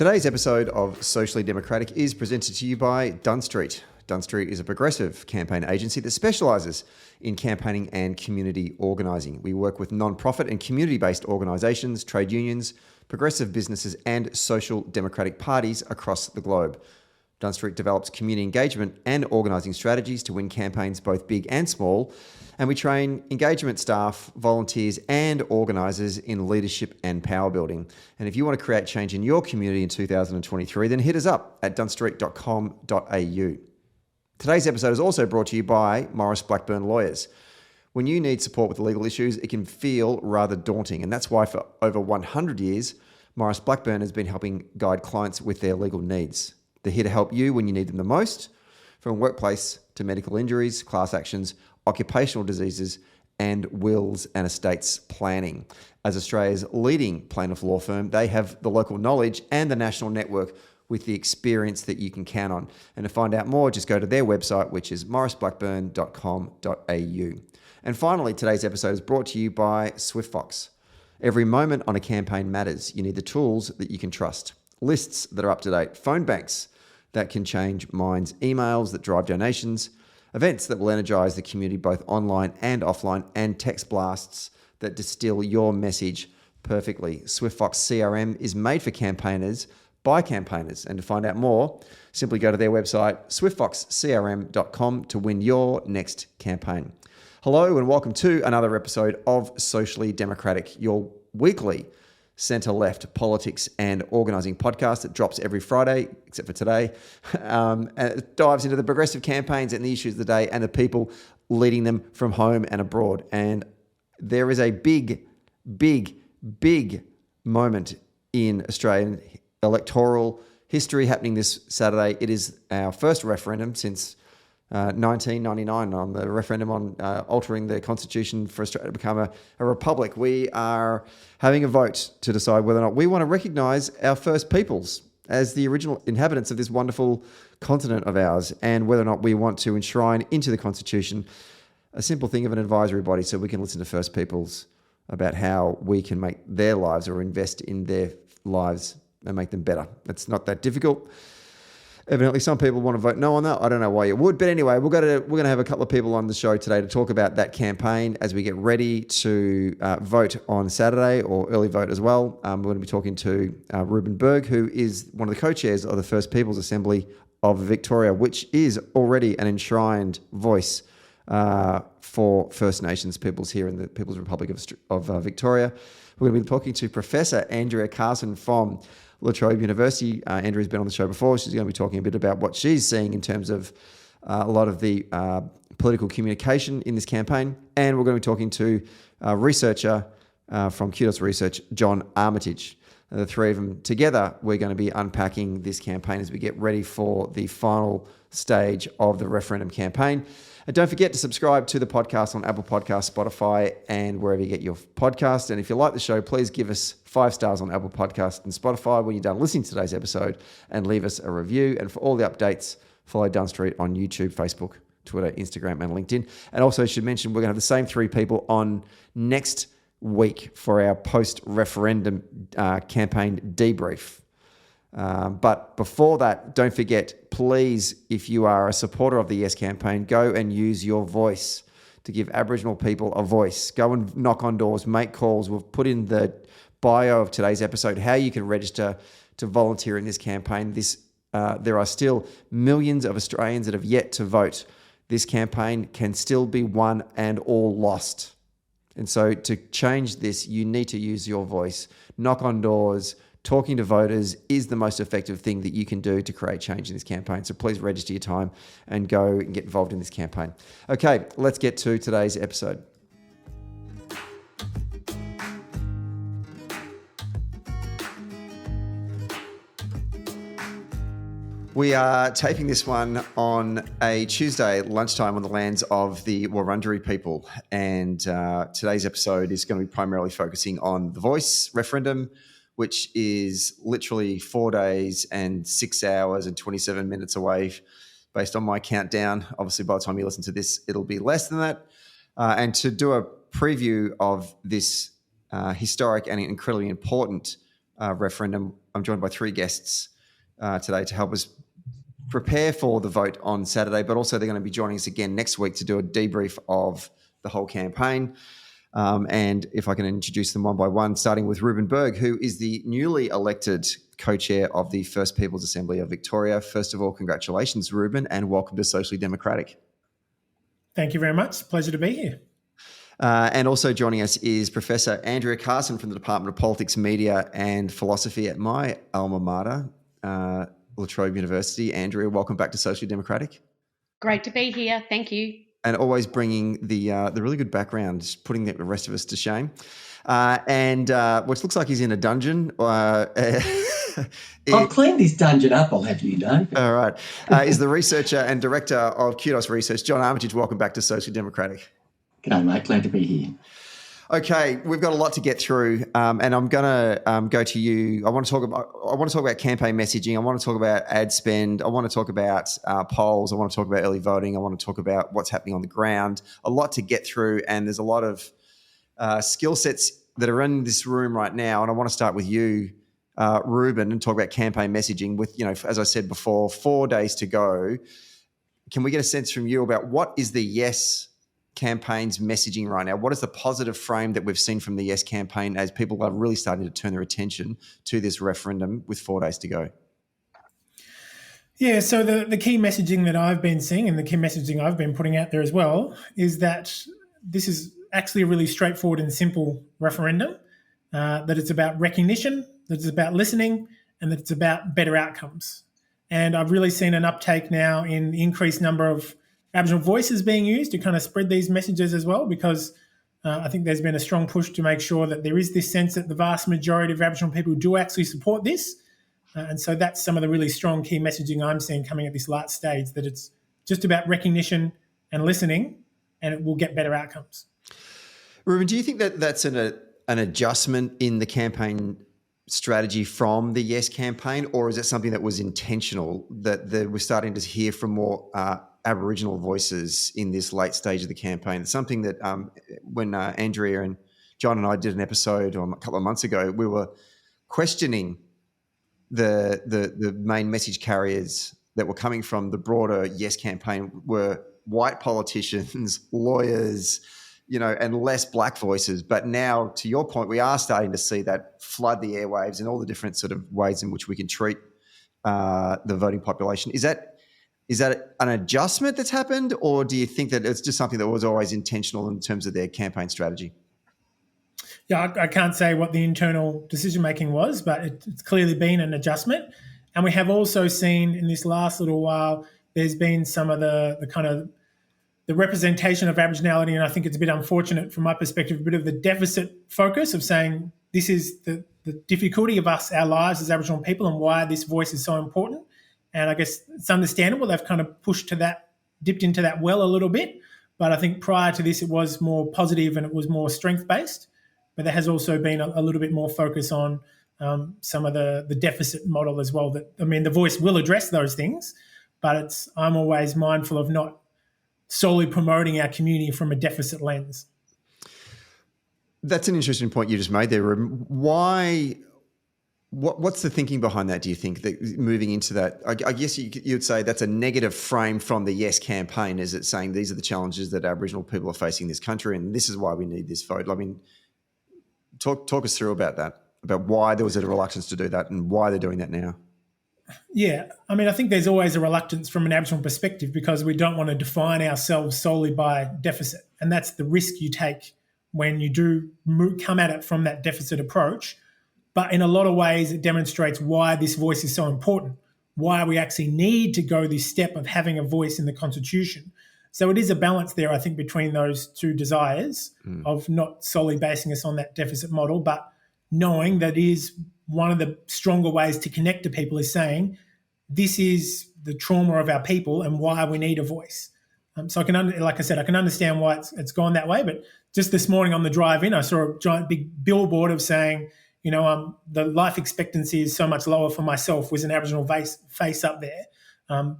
Today's episode of Socially Democratic is presented to you by Dunn. Dunn is a progressive campaign agency that specialises in campaigning and community organising. We work with non-profit and community-based organisations, trade unions, progressive businesses and social democratic parties across the globe. Dunn develops community engagement and organising strategies to win campaigns both big and small, and we train engagement staff, volunteers and organisers in leadership and power building. And if you want to create change in your community in 2023, then hit us up at dunstreet.com.au. Today's episode is also brought to you by Maurice Blackburn Lawyers. When you need support with legal issues, it can feel rather daunting, and that's why for over 100 years, Maurice Blackburn has been helping guide clients with their legal needs. They're here to help you when you need them the most, from workplace to medical injuries, class actions, occupational diseases, and wills and estates planning. As Australia's leading plaintiff law firm, they have the local knowledge and the national network with the experience that you can count on. And to find out more, just go to their website, which is mauriceblackburn.com.au. And finally, today's episode is brought to you by SwiftFox. Every moment on a campaign matters. You need the tools that you can trust. Lists that are up to date, phone banks that can change minds, emails that drive donations, events that will energize the community both online and offline, and text blasts that distill your message perfectly. SwiftFox CRM is made for campaigners by campaigners. And to find out more, simply go to their website, swiftfoxcrm.com, to win your next campaign. Hello and welcome to another episode of Socially Democratic, your weekly centre-left politics and organising podcast that drops every Friday, except for today. And it dives into the progressive campaigns and the issues of the day and the people leading them from home and abroad. And there is a big moment in Australian electoral history happening this Saturday. It is our first referendum since 1999 on the referendum on altering the constitution for Australia to become a republic. We are having a vote to decide whether or not we want to recognise our First Peoples as the original inhabitants of this wonderful continent of ours, and whether or not we want to enshrine into the constitution a simple thing of an advisory body so we can listen to First Peoples about how we can make their lives or invest in their lives and make them better. It's not that difficult. Evidently, some people want to vote no on that. I don't know why you would. But anyway, we're going to have a couple of people on the show today to talk about that campaign as we get ready to vote on Saturday, or early vote as well. We're going to be talking to Rueben Berg, who is one of the co-chairs of the First Peoples Assembly of Victoria, which is already an enshrined voice for First Nations peoples here in the People's Republic of Victoria. We're going to be talking to Professor Andrea Carson from Latrobe University. Andrea's been on the show before. She's going to be talking a bit about what she's seeing in terms of a lot of the political communication in this campaign. And we're going to be talking to a researcher from Kudos Research, John Armitage. The three of them together, we're going to be unpacking this campaign as we get ready for the final stage of the referendum campaign. And don't forget to subscribe to the podcast on Apple Podcasts, Spotify, and wherever you get your podcasts. And if you like the show, please give us 5 stars on Apple Podcasts and Spotify when you're done listening to today's episode, and leave us a review. And for all the updates, follow Dunn on YouTube, Facebook, Twitter, Instagram, and LinkedIn. And also, I should mention, we're going to have the same 3 people on next week for our post-referendum campaign debrief. But before that, don't forget, please, if you are a supporter of the Yes campaign, go and use your voice to give Aboriginal people a voice. Go and knock on doors, make calls. We've put in the bio of today's episode how you can register to volunteer in this campaign. There are still millions of Australians that have yet to vote. This campaign can still be won and all lost. And so to change this, you need to use your voice. Knock on doors. Talking to voters is the most effective thing that you can do to create change in this campaign. So please register your time and go and get involved in this campaign. Okay, let's get to today's episode. We are taping this one on a Tuesday lunchtime on the lands of the Wurundjeri people. And today's episode is going to be primarily focusing on the Voice referendum, which is literally 4 days and 6 hours and 27 minutes away based on my countdown. Obviously, by the time you listen to this, it'll be less than that. And to do a preview of this historic and incredibly important referendum, I'm joined by three guests today to help us prepare for the vote on Saturday, but also they're going to be joining us again next week to do a debrief of the whole campaign. And if I can introduce them one by one, starting with Rueben Berg, who is the newly elected co-chair of the First People's Assembly of Victoria. First of all, congratulations, Rueben, and welcome to Socially Democratic. Thank you very much. Pleasure to be here. And also joining us is Professor Andrea Carson from the Department of Politics, Media and Philosophy at my alma mater, Latrobe University. Andrea, welcome back to Socially Democratic. Great to be here. Thank you. And always bringing the really good background, just putting the rest of us to shame. And what looks like he's in a dungeon. I'll clean this dungeon up, I'll have you know. All right. Is the researcher and director of Kudos Research, John Armitage. Welcome back to Socially Democratic. G'day, mate. Glad to be here. Okay, we've got a lot to get through, and I'm going to go to you. I want to talk about campaign messaging. I want to talk about ad spend. I want to talk about polls. I want to talk about early voting. I want to talk about what's happening on the ground. A lot to get through, and there's a lot of skill sets that are in this room right now. And I want to start with you, Rueben, and talk about campaign messaging. With, as I said before, 4 days to go. Can we get a sense from you about what is the Yes campaign's messaging right now? What is the positive frame that we've seen from the Yes campaign as people are really starting to turn their attention to this referendum with 4 days to go? Yeah, so the key messaging that I've been seeing and the key messaging I've been putting out there as well is that this is actually a really straightforward and simple referendum, that it's about recognition, that it's about listening, and that it's about better outcomes. And I've really seen an uptake now in the increased number of Aboriginal voices being used to kind of spread these messages as well, because I think there's been a strong push to make sure that there is this sense that the vast majority of Aboriginal people do actually support this. And so that's some of the really strong key messaging I'm seeing coming at this last stage, that it's just about recognition and listening, and it will get better outcomes. Rueben, do you think that that's an adjustment in the campaign strategy from the Yes campaign, or is it something that was intentional, that we're starting to hear from more Aboriginal voices in this late stage of the campaign? It's something that when Andrea and John and I did an episode a couple of months ago, we were questioning the main message carriers that were coming from the broader Yes campaign were white politicians, lawyers, and less black voices. But now, to your point, we are starting to see that flood the airwaves and all the different sort of ways in which we can treat the voting population. Is that an adjustment that's happened, or do you think that it's just something that was always intentional in terms of their campaign strategy? Yeah, I can't say what the internal decision-making was, but it's clearly been an adjustment. And we have also seen in this last little while, there's been some of the kind of the representation of Aboriginality, and I think it's a bit unfortunate from my perspective, a bit of the deficit focus of saying this is the difficulty of our lives as Aboriginal people and why this voice is so important. And I guess it's understandable they've kind of dipped into that well a little bit. But I think prior to this, it was more positive and it was more strength-based. But there has also been a little bit more focus on some of the deficit model as well. The voice will address those things, but I'm always mindful of not solely promoting our community from a deficit lens. That's an interesting point you just made there, Rueben. Why? What's the thinking behind that, do you think, that moving into that? I guess you'd say that's a negative frame from the Yes campaign. Is it saying these are the challenges that Aboriginal people are facing in this country and this is why we need this vote? I mean, talk us through about that, about why there was a reluctance to do that and why they're doing that now. Yeah, I think there's always a reluctance from an Aboriginal perspective because we don't want to define ourselves solely by deficit. And that's the risk you take when you do come at it from that deficit approach. But in a lot of ways, it demonstrates why this voice is so important, why we actually need to go this step of having a voice in the Constitution. So it is a balance there, I think, between those two desires of not solely basing us on that deficit model, but knowing that is one of the stronger ways to connect to people is saying this is the trauma of our people and why we need a voice. So I can understand why it's gone that way. But just this morning on the drive in, I saw a giant big billboard of saying, the life expectancy is so much lower for myself with an Aboriginal face up there.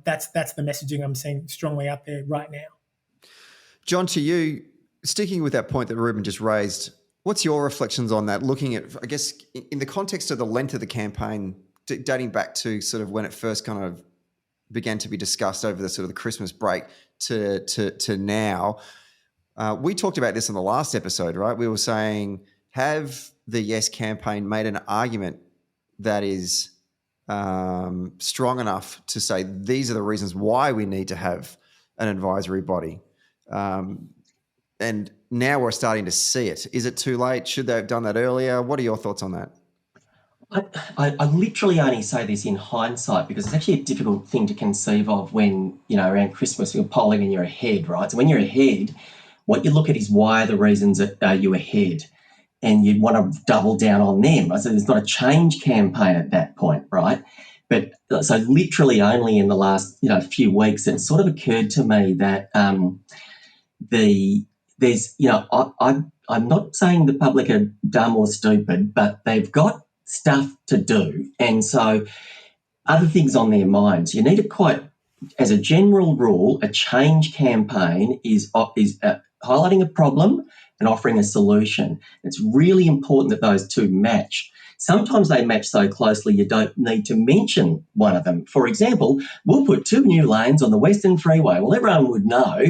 That's the messaging I'm seeing strongly out there right now. John, to you, sticking with that point that Rueben just raised, what's your reflections on that? Looking at, I guess, in the context of the length of the campaign dating back to sort of when it first kind of began to be discussed over the sort of the Christmas break to now. We talked about this in the last episode, right? We were saying, have the Yes campaign made an argument that is strong enough to say these are the reasons why we need to have an advisory body? And now we're starting to see it. Is it too late? Should they have done that earlier? What are your thoughts on that? I literally only say this in hindsight because it's actually a difficult thing to conceive of when, around Christmas you're polling and you're ahead, right? So when you're ahead, what you look at is why are the reasons that you're ahead, and you'd want to double down on them. Right? So there's not a change campaign at that point, right? But so literally only in the last, few weeks, it sort of occurred to me that I'm not saying the public are dumb or stupid, but they've got stuff to do. And so other things on their minds. You need to as a general rule, a change campaign is highlighting a problem and offering a solution. It's really important that those two match. Sometimes they match so closely you don't need to mention one of them. For example, we'll put 2 new lanes on the Western Freeway. Well, everyone would know,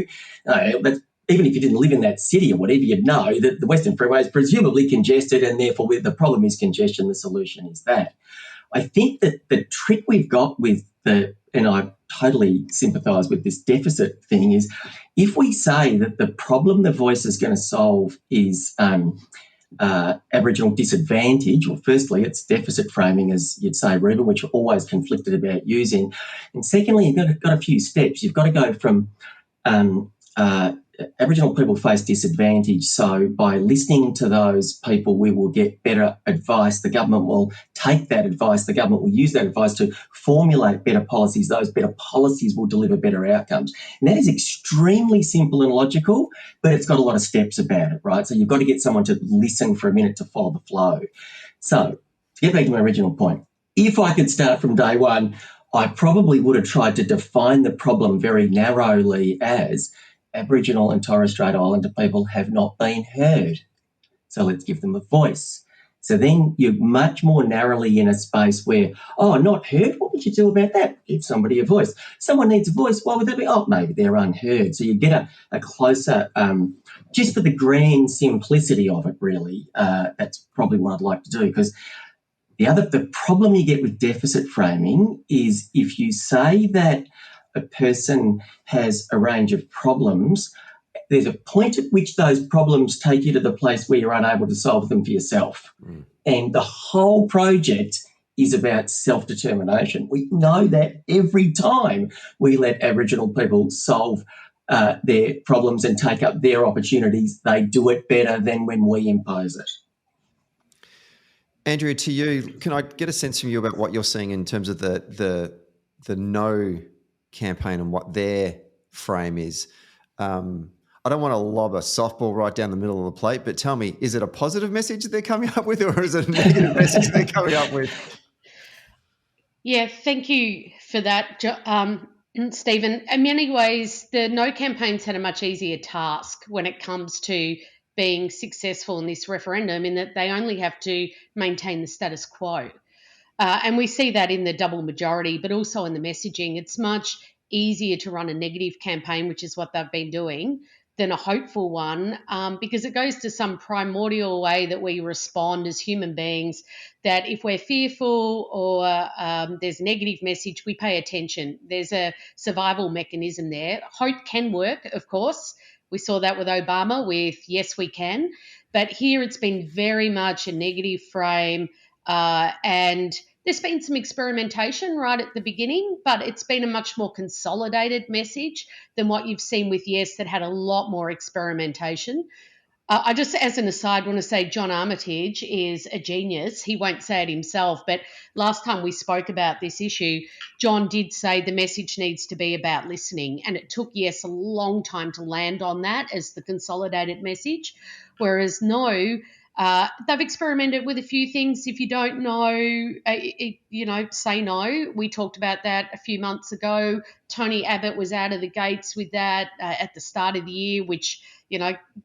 but even if you didn't live in that city or whatever, you'd know that the Western Freeway is presumably congested, and therefore the problem is congestion, the solution is that. I think that the trick we've got with and I totally sympathise with this deficit thing, is if we say that the problem the voice is going to solve is Aboriginal disadvantage, well, firstly, it's deficit framing, as you'd say, Rueben, which we're always conflicted about using. And secondly, you've got a few steps. You've got to go from Aboriginal people face disadvantage, so by listening to those people, we will get better advice. The government will take that advice. The government will use that advice to formulate better policies. Those better policies will deliver better outcomes. And that is extremely simple and logical, but it's got a lot of steps about it, right? So you've got to get someone to listen for a minute to follow the flow. So to get back to my original point, if I could start from day one, I probably would have tried to define the problem very narrowly as Aboriginal and Torres Strait Islander people have not been heard. So let's give them a voice. So then you're much more narrowly in a space where, not heard? What would you do about that? Give somebody a voice. Someone needs a voice. Why would that be? Maybe they're unheard. So you get a closer, just for the grand simplicity of it, really, that's probably what I'd like to do, because the problem you get with deficit framing is if you say that a person has a range of problems, there's a point at which those problems take you to the place where you're unable to solve them for yourself. And the whole project is about self-determination. We know that every time we let Aboriginal people solve their problems and take up their opportunities, they do it better than when we impose it. Andrea, to you, can I get a sense from you about what you're seeing in terms of the no campaign and what their frame is? I don't want to lob a softball right down the middle of the plate, but tell me, is it a positive message that they're coming up with, or is it a negative message they're coming up with? Yeah, thank you for that, Stephen. In many ways, the no campaign's had a much easier task when it comes to being successful in this referendum, in that they only have to maintain the status quo. And we see that in the double majority, but also in the messaging. It's much easier to run a negative campaign, which is what they've been doing, than a hopeful one, because it goes to some primordial way that we respond as human beings, that if we're fearful or there's a negative message, we pay attention. There's a survival mechanism there. Hope can work, of course. We saw that with Obama with Yes, We Can. But here it's been very much a negative frame, and there's been some experimentation right at the beginning, but it's been a much more consolidated message than what you've seen with Yes, that had a lot more experimentation. I just, as an aside, want to say John Armitage is a genius. He won't say it himself, but last time we spoke about this issue, John did say the message needs to be about listening, and it took Yes a long time to land on that as the consolidated message, whereas No, they've experimented with a few things. If you don't know, say no. We talked about that a few months ago. Tony Abbott was out of the gates with that at the start of the year, which,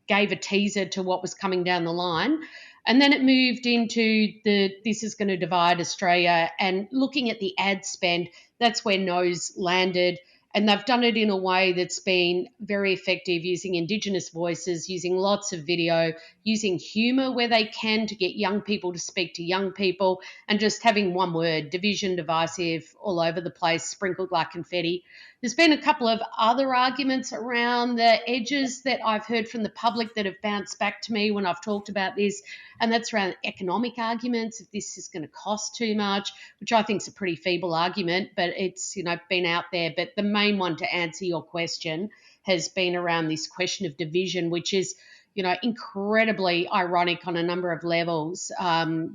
gave a teaser to what was coming down the line. And then it moved into this is going to divide Australia, and looking at the ad spend, that's where No's landed. And they've done it in a way that's been very effective, using Indigenous voices, using lots of video, using humour where they can to get young people to speak to young people, and just having one word, division, divisive, all over the place, sprinkled like confetti. There's been a couple of other arguments around the edges that I've heard from the public that have bounced back to me when I've talked about this, and that's around economic arguments, if this is going to cost too much, which I think is a pretty feeble argument, but it's, been out there. But the main one, to answer your question, has been around this question of division, which is, incredibly ironic on a number of levels,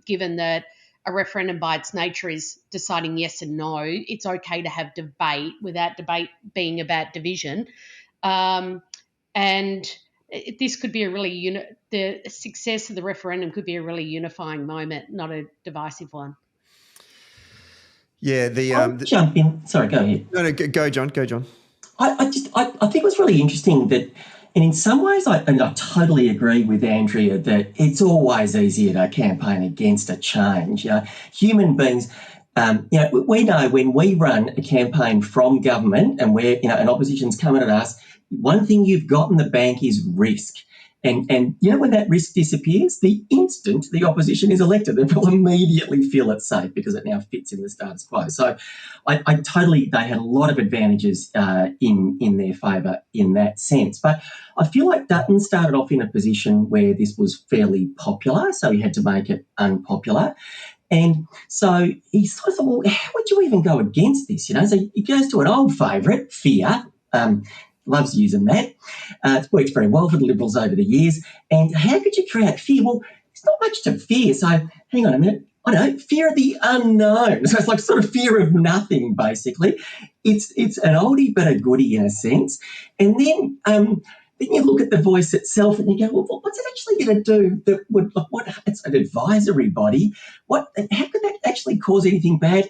given that a referendum by its nature is deciding yes and no. It's okay to have debate without debate being about division. And this could be the success of the referendum could be a really unifying moment, not a divisive one. Yeah, I'll jump in. Sorry, go ahead. No, go, John. Go, John. I think it was really interesting that, and in some ways, I totally agree with Andrea that it's always easier to campaign against a change. Human beings, we know when we run a campaign from government and where an opposition's coming at us, one thing you've got in the bank is risk. And when that risk disappears, the instant the opposition is elected, they will immediately feel it's safe because it now fits in the status quo. So they had a lot of advantages in their favour in that sense. But I feel like Dutton started off in a position where this was fairly popular, so he had to make it unpopular. And so he sort of thought, well, how would you even go against this? So he goes to an old favourite, fear. Loves using that. It's worked very well for the Liberals over the years. And how could you create fear? Well, there's not much to fear. So hang on a minute. I know, fear of the unknown. So it's like sort of fear of nothing, basically. It's an oldie but a goodie in a sense. And then you look at the voice itself and you go, well, what's it actually going to do that would, it's an advisory body. How could that actually cause anything bad?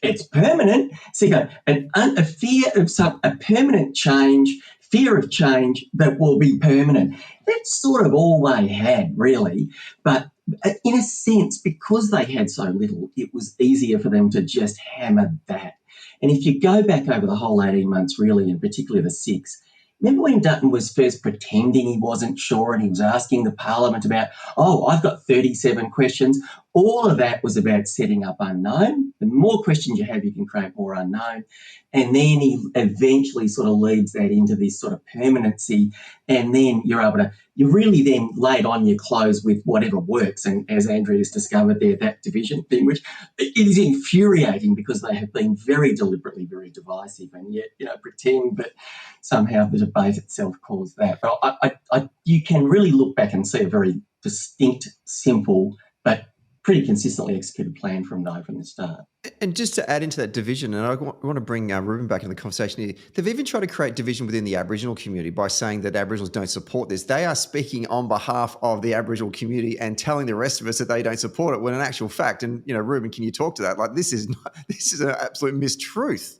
It's permanent. So you go, a fear of a permanent change, fear of change that will be permanent. That's sort of all they had, really. But in a sense, because they had so little, it was easier for them to just hammer that. And if you go back over the whole 18 months, really, and particularly the 6, remember when Dutton was first pretending he wasn't sure and he was asking the Parliament about, I've got 37 questions. All of that was about setting up unknown. The more questions you have, you can create more unknown. And then he eventually sort of leads that into this sort of permanency. And then you really then laid on your clothes with whatever works. And as Andrea's discovered there, that division thing, which it is infuriating because they have been very deliberately very divisive and yet, pretend that somehow the debate itself caused that. But you can really look back and see a very distinct, simple, but pretty consistently executed plan from the start. And just to add into that division, and I want to bring Rueben back into the conversation here, they've even tried to create division within the Aboriginal community by saying that Aboriginals don't support this. They are speaking on behalf of the Aboriginal community and telling the rest of us that they don't support it, when in actual fact, and Rueben, can you talk to that? Like, this is an absolute mistruth.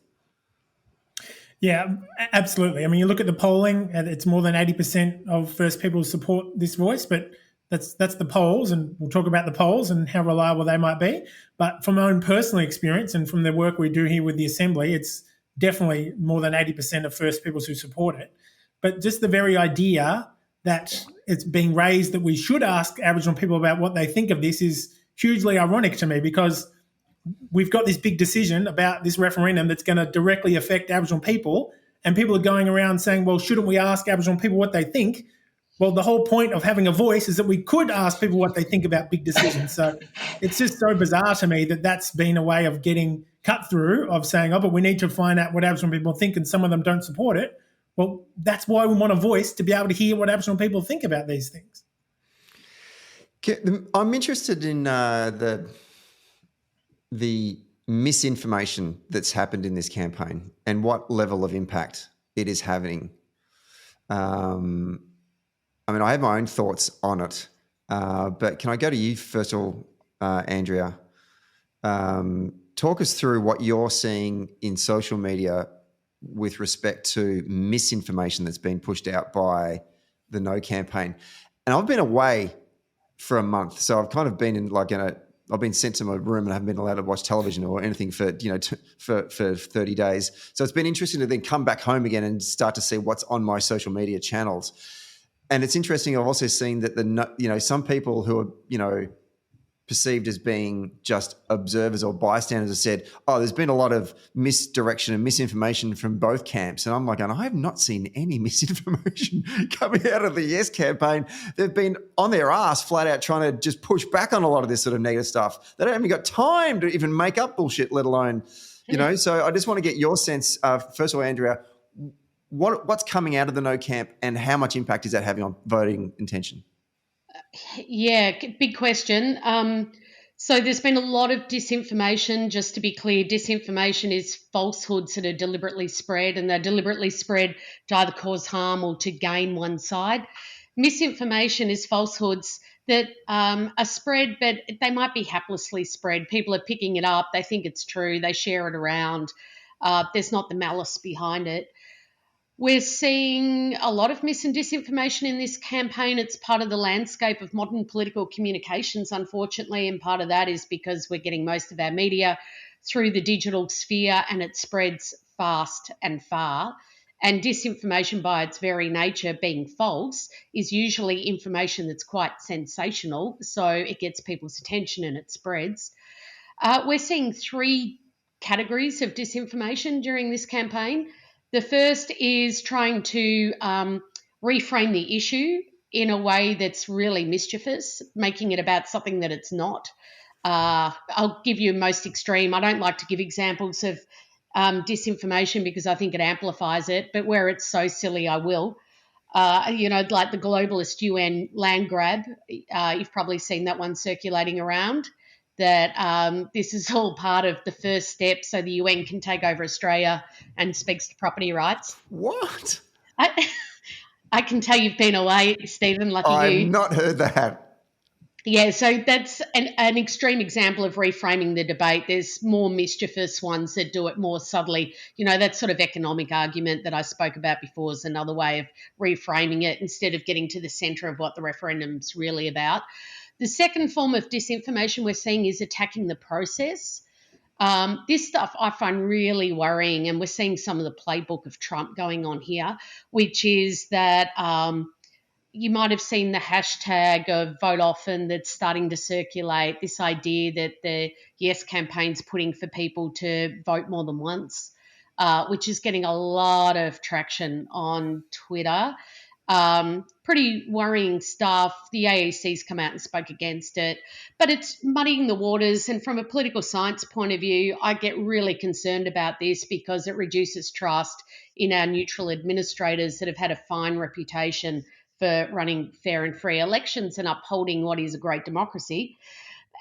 Yeah, absolutely. I mean, you look at the polling, and it's more than 80% of First People support this voice, but that's the polls, and we'll talk about the polls and how reliable they might be. But from my own personal experience and from the work we do here with the Assembly, it's definitely more than 80% of First Peoples who support it. But just the very idea that it's being raised that we should ask Aboriginal people about what they think of this is hugely ironic to me, because we've got this big decision about this referendum that's going to directly affect Aboriginal people, and people are going around saying, well, shouldn't we ask Aboriginal people what they think? Well, the whole point of having a voice is that we could ask people what they think about big decisions. So it's just so bizarre to me that that's been a way of getting cut through, of saying, but we need to find out what Aboriginal people think, and some of them don't support it. Well, that's why we want a voice, to be able to hear what Aboriginal people think about these things. I'm interested in the misinformation that's happened in this campaign and what level of impact it is having. I have my own thoughts on it, but can I go to you first of all, Andrea? Talk us through what you're seeing in social media with respect to misinformation that's been pushed out by the No campaign. And I've been away for a month. So I've kind of been I've been sent to my room and I haven't been allowed to watch television or anything for, for 30 days. So it's been interesting to then come back home again and start to see what's on my social media channels. And it's interesting. I've also seen that some people who are, perceived as being just observers or bystanders have said, oh, there's been a lot of misdirection and misinformation from both camps. And I'm like, and I have not seen any misinformation coming out of the Yes campaign. They've been on their ass flat out trying to just push back on a lot of this sort of negative stuff. They don't even got time to even make up bullshit, let alone, So I just want to get your sense, first of all, Andrea, what's coming out of the no camp and how much impact is that having on voting intention? Yeah, big question. So there's been a lot of disinformation. Just to be clear, disinformation is falsehoods that are deliberately spread, and they're deliberately spread to either cause harm or to gain one side. Misinformation is falsehoods that are spread, but they might be haplessly spread. People are picking it up. They think it's true. They share it around. There's not the malice behind it. We're seeing a lot of mis and disinformation in this campaign. It's part of the landscape of modern political communications, unfortunately, and part of that is because we're getting most of our media through the digital sphere and it spreads fast and far. And disinformation, by its very nature, being false, is usually information that's quite sensational, so it gets people's attention and it spreads. We're seeing three categories of disinformation during this campaign. The first is trying to reframe the issue in a way that's really mischievous, making it about something that it's not. I'll give you most extreme. I don't like to give examples of disinformation because I think it amplifies it, but where it's so silly, I will. Like the globalist UN land grab. You've probably seen that one circulating around, that this is all part of the first step so the UN can take over Australia and speaks to property rights. What? I can tell you've been away, Stephen, lucky I've you. not heard that. Yeah, so that's an extreme example of reframing the debate. There's more mischievous ones that do it more subtly. That sort of economic argument that I spoke about before is another way of reframing it instead of getting to the centre of what the referendum's really about. The second form of disinformation we're seeing is attacking the process. This stuff I find really worrying, and we're seeing some of the playbook of Trump going on here, which is that you might have seen the hashtag of vote often that's starting to circulate, this idea that the Yes campaign's putting for people to vote more than once, which is getting a lot of traction on Twitter. Pretty worrying stuff. The AEC's come out and spoke against it, but it's muddying the waters. And from a political science point of view, I get really concerned about this because it reduces trust in our neutral administrators that have had a fine reputation for running fair and free elections and upholding what is a great democracy.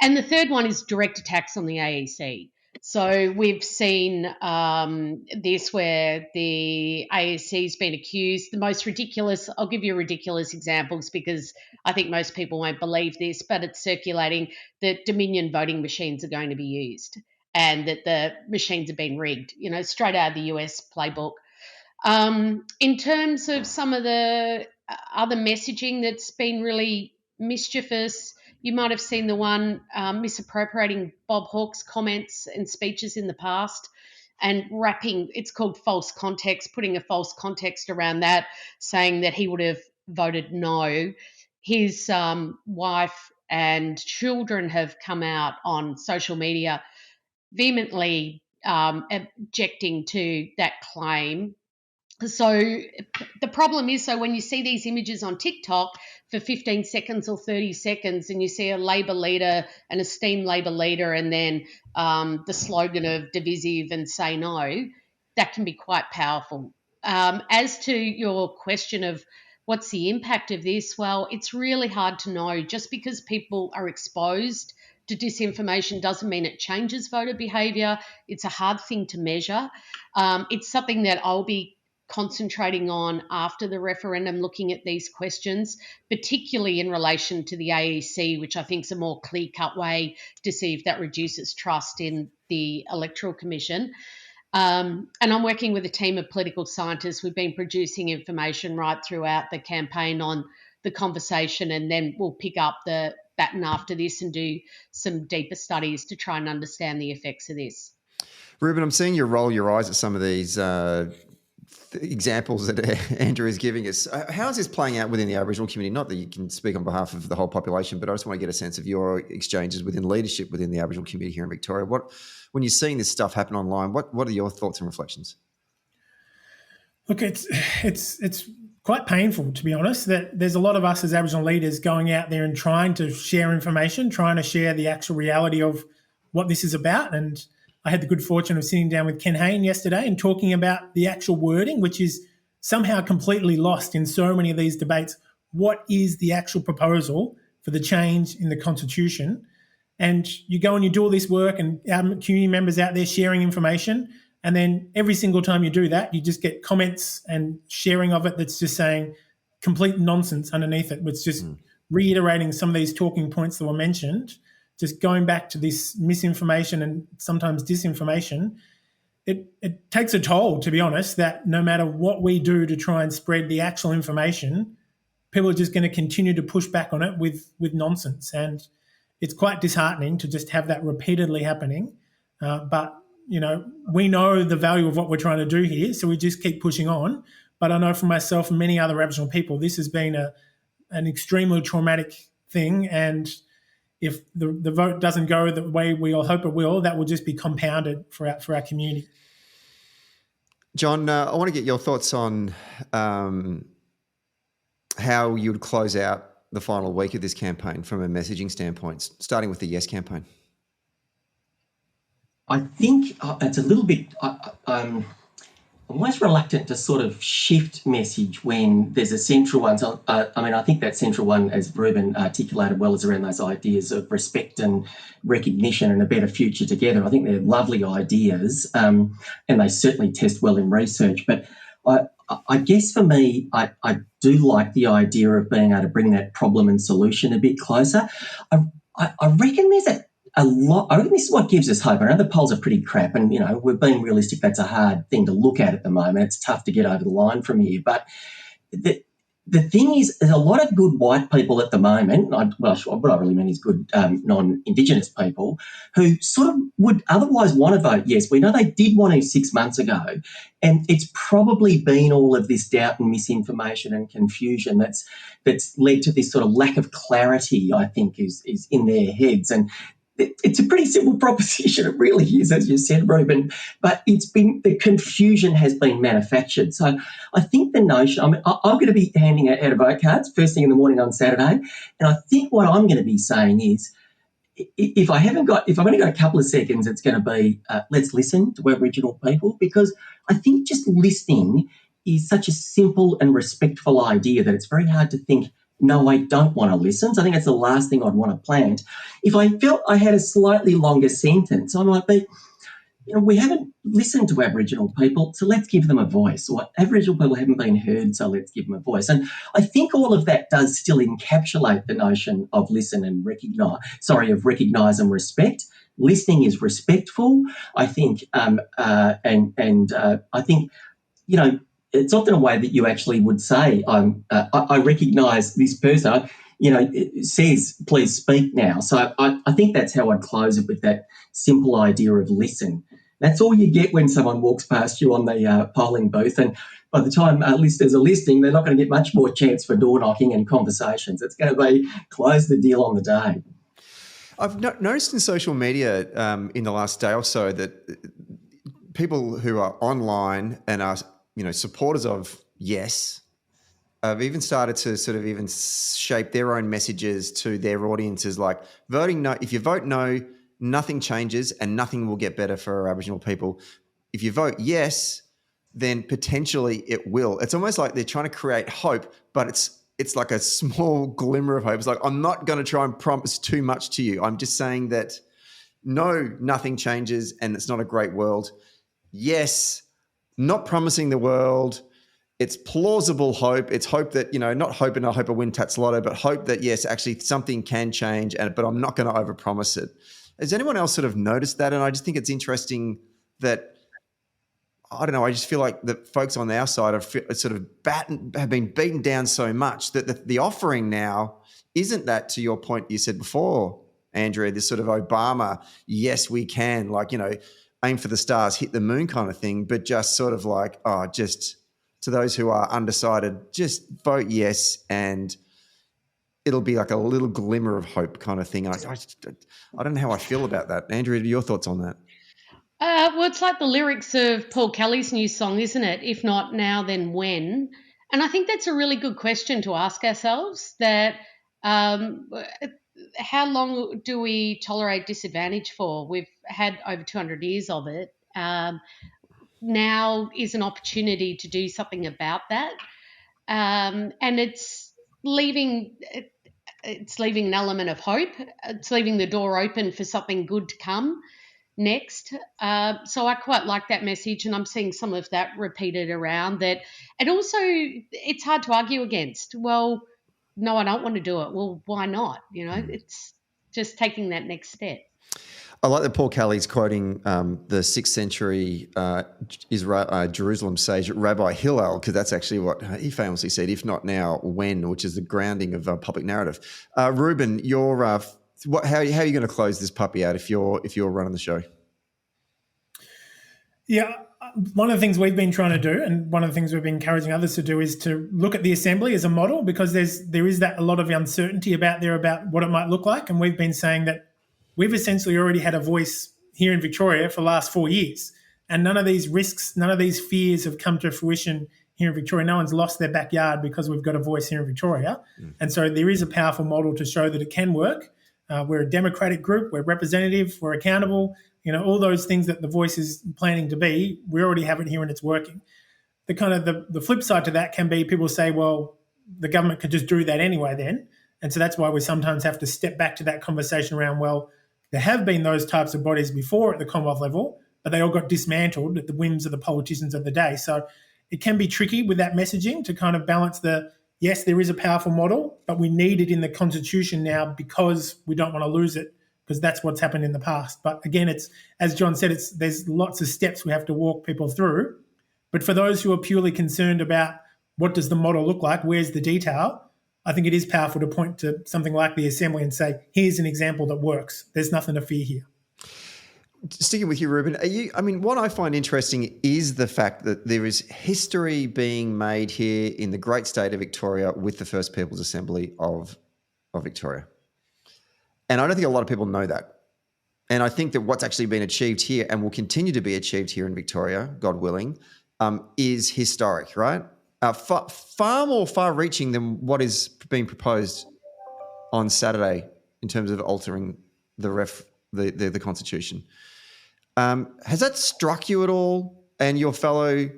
And the third one is direct attacks on the AEC. So we've seen this where the AEC's been accused. The most ridiculous, I'll give you ridiculous examples because I think most people won't believe this, but it's circulating that Dominion voting machines are going to be used and that the machines have been rigged, straight out of the US playbook. In terms of some of the other messaging that's been really mischievous, you might have seen the one misappropriating Bob Hawke's comments and speeches in the past and wrapping, it's called false context, putting a false context around that, saying that he would have voted no. His wife and children have come out on social media vehemently objecting to that claim. So the problem is, so when you see these images on TikTok for 15 seconds or 30 seconds and you see a Labor leader, an esteemed Labor leader, and then the slogan of divisive and say no, that can be quite powerful. As to your question of what's the impact of this, well, it's really hard to know. Just because people are exposed to disinformation doesn't mean it changes voter behaviour. It's a hard thing to measure. It's something that I'll be concentrating on after the referendum, looking at these questions, particularly in relation to the AEC, which I think is a more clear-cut way to see if that reduces trust in the Electoral Commission. And I'm working with a team of political scientists. We've been producing information right throughout the campaign on the conversation, and then we'll pick up the baton after this and do some deeper studies to try and understand the effects of this. Rueben, I'm seeing you roll your eyes at some of these examples that Andrea is giving us. How is this playing out within the Aboriginal community? Not that you can speak on behalf of the whole population, but I just want to get a sense of your exchanges within leadership within the Aboriginal community here in Victoria. When you're seeing this stuff happen online, what are your thoughts and reflections? Look, it's quite painful, to be honest, that there's a lot of us as Aboriginal leaders going out there and trying to share information, trying to share the actual reality of what this is about. And I had the good fortune of sitting down with Ken Hayne yesterday and talking about the actual wording, which is somehow completely lost in so many of these debates. What is the actual proposal for the change in the Constitution? And you go and you do all this work, and our community members out there sharing information, and then every single time you do that, you just get comments and sharing of it that's just saying complete nonsense underneath it. It's just reiterating some of these talking points that were mentioned, just going back to this misinformation and sometimes disinformation. It takes a toll, to be honest, that no matter what we do to try and spread the actual information, people are just going to continue to push back on it with nonsense. And it's quite disheartening to just have that repeatedly happening. But we know the value of what we're trying to do here, so we just keep pushing on. But I know for myself and many other Aboriginal people, this has been an extremely traumatic thing. And if the vote doesn't go the way we all hope it will, that will just be compounded for our community. John, I want to get your thoughts on how you would close out the final week of this campaign from a messaging standpoint, starting with the Yes campaign. I think it's a little bit. I'm always reluctant to sort of shift message when there's a central one. So, I think that central one, as Rueben articulated well, is around those ideas of respect and recognition and a better future together. I think they're lovely ideas, and they certainly test well in research. But I guess for me, I do like the idea of being able to bring that problem and solution a bit closer. I reckon there's a lot. I reckon this is what gives us hope. I know the polls are pretty crap, and we're being realistic. That's a hard thing to look at the moment. It's tough to get over the line from here. But the thing is, there's a lot of good white people at the moment. What I really mean is good non-Indigenous people who sort of would otherwise want to vote yes. We know they did want to 6 months ago, and it's probably been all of this doubt and misinformation and confusion that's led to this sort of lack of clarity, I think, is in their heads. And it's a pretty simple proposition. It really is, as you said, Rueben, but the confusion has been manufactured. So I think the notion, I'm going to be handing out vote cards first thing in the morning on Saturday. And I think what I'm going to be saying is, if I've only got a couple of seconds, it's going to be, let's listen to Aboriginal people, because I think just listening is such a simple and respectful idea that it's very hard to think, no, I don't want to listen. So I think that's the last thing I'd want to plant. If I felt I had a slightly longer sentence, I might be, we haven't listened to Aboriginal people, so let's give them a voice. Or Aboriginal people haven't been heard, so let's give them a voice. And I think all of that does still encapsulate the notion of listen and recognise and respect. Listening is respectful, I think, I think, it's often a way that you actually would say, I recognise this person, says, please speak now. So I think that's how I'd close it, with that simple idea of listen. That's all you get when someone walks past you on the polling booth. And by the time listeners are listening, they're not going to get much more chance for door knocking and conversations. It's going to be close the deal on the day. I've noticed in social media in the last day or so that people who are online and are supporters of yes, have even started to sort of even shape their own messages to their audiences, like voting no. If you vote no, nothing changes and nothing will get better for Aboriginal people. If you vote yes, then potentially it will. It's almost like they're trying to create hope, but it's like a small glimmer of hope. It's like, I'm not going to try and promise too much to you. I'm just saying that no, nothing changes and it's not a great world. Yes, not promising the world. It's plausible hope. It's hope that, not hope and I hope I win Tats Lotto, but hope that, yes, actually something can change, but I'm not going to overpromise it. Has anyone else sort of noticed that? And I just think it's interesting that I don't know. I just feel like the folks on our side have been beaten down so much that the offering now isn't that, to your point you said before, Andrea, this sort of Obama, yes, we can, like, you know, aim for the stars, hit the moon kind of thing, but just sort of like, just to those who are undecided, just vote yes, and it'll be like a little glimmer of hope kind of thing. I don't know how I feel about that. Andrea, your thoughts on that? Well, it's like the lyrics of Paul Kelly's new song, isn't it? If not now, then when? And I think that's a really good question to ask ourselves, that how long do we tolerate disadvantage for? We've had over 200 years of it. Now is an opportunity to do something about that. And it's leaving an element of hope. It's leaving the door open for something good to come next. So I quite like that message, and I'm seeing some of that repeated around that. And also, it's hard to argue against. Well, no, I don't want to do it. Well, why not? You know, it's just taking that next step. I like that Paul Kelly's quoting the 6th century Jerusalem sage Rabbi Hillel, because that's actually what he famously said, if not now, when, which is the grounding of public narrative. Rueben, how are you going to close this puppy out if you're running the show? Yeah, one of the things we've been trying to do, and one of the things we've been encouraging others to do, is to look at the Assembly as a model, because there is that a lot of uncertainty about what it might look like, and we've been saying that we've essentially already had a voice here in Victoria for the last 4 years, and none of these risks, none of these fears have come to fruition here in Victoria. No one's lost their backyard because we've got a voice here in Victoria. And so there is a powerful model to show that it can work. We're a democratic group, we're representative, we're accountable, you know, all those things that the voice is planning to be, we already have it here and it's working. The kind of the flip side to that can be people say, well, the government could just do that anyway then. And so that's why we sometimes have to step back to that conversation around, well, there have been those types of bodies before at the Commonwealth level, but they all got dismantled at the whims of the politicians of the day. So it can be tricky with that messaging to kind of balance yes, there is a powerful model, but we need it in the Constitution now because we don't want to lose it, because that's what's happened in the past. But again, it's, as John said, there's lots of steps we have to walk people through. But for those who are purely concerned about what does the model look like, where's the detail, I think it is powerful to point to something like the Assembly and say, here's an example that works. There's nothing to fear here. Sticking with you, Rueben, what I find interesting is the fact that there is history being made here in the great state of Victoria with the First People's Assembly of Victoria. And I don't think a lot of people know that. And I think that what's actually been achieved here and will continue to be achieved here in Victoria, God willing, is historic, right? Far more far-reaching than what is being proposed on Saturday in terms of altering the Constitution. Has that struck you at all, and your fellow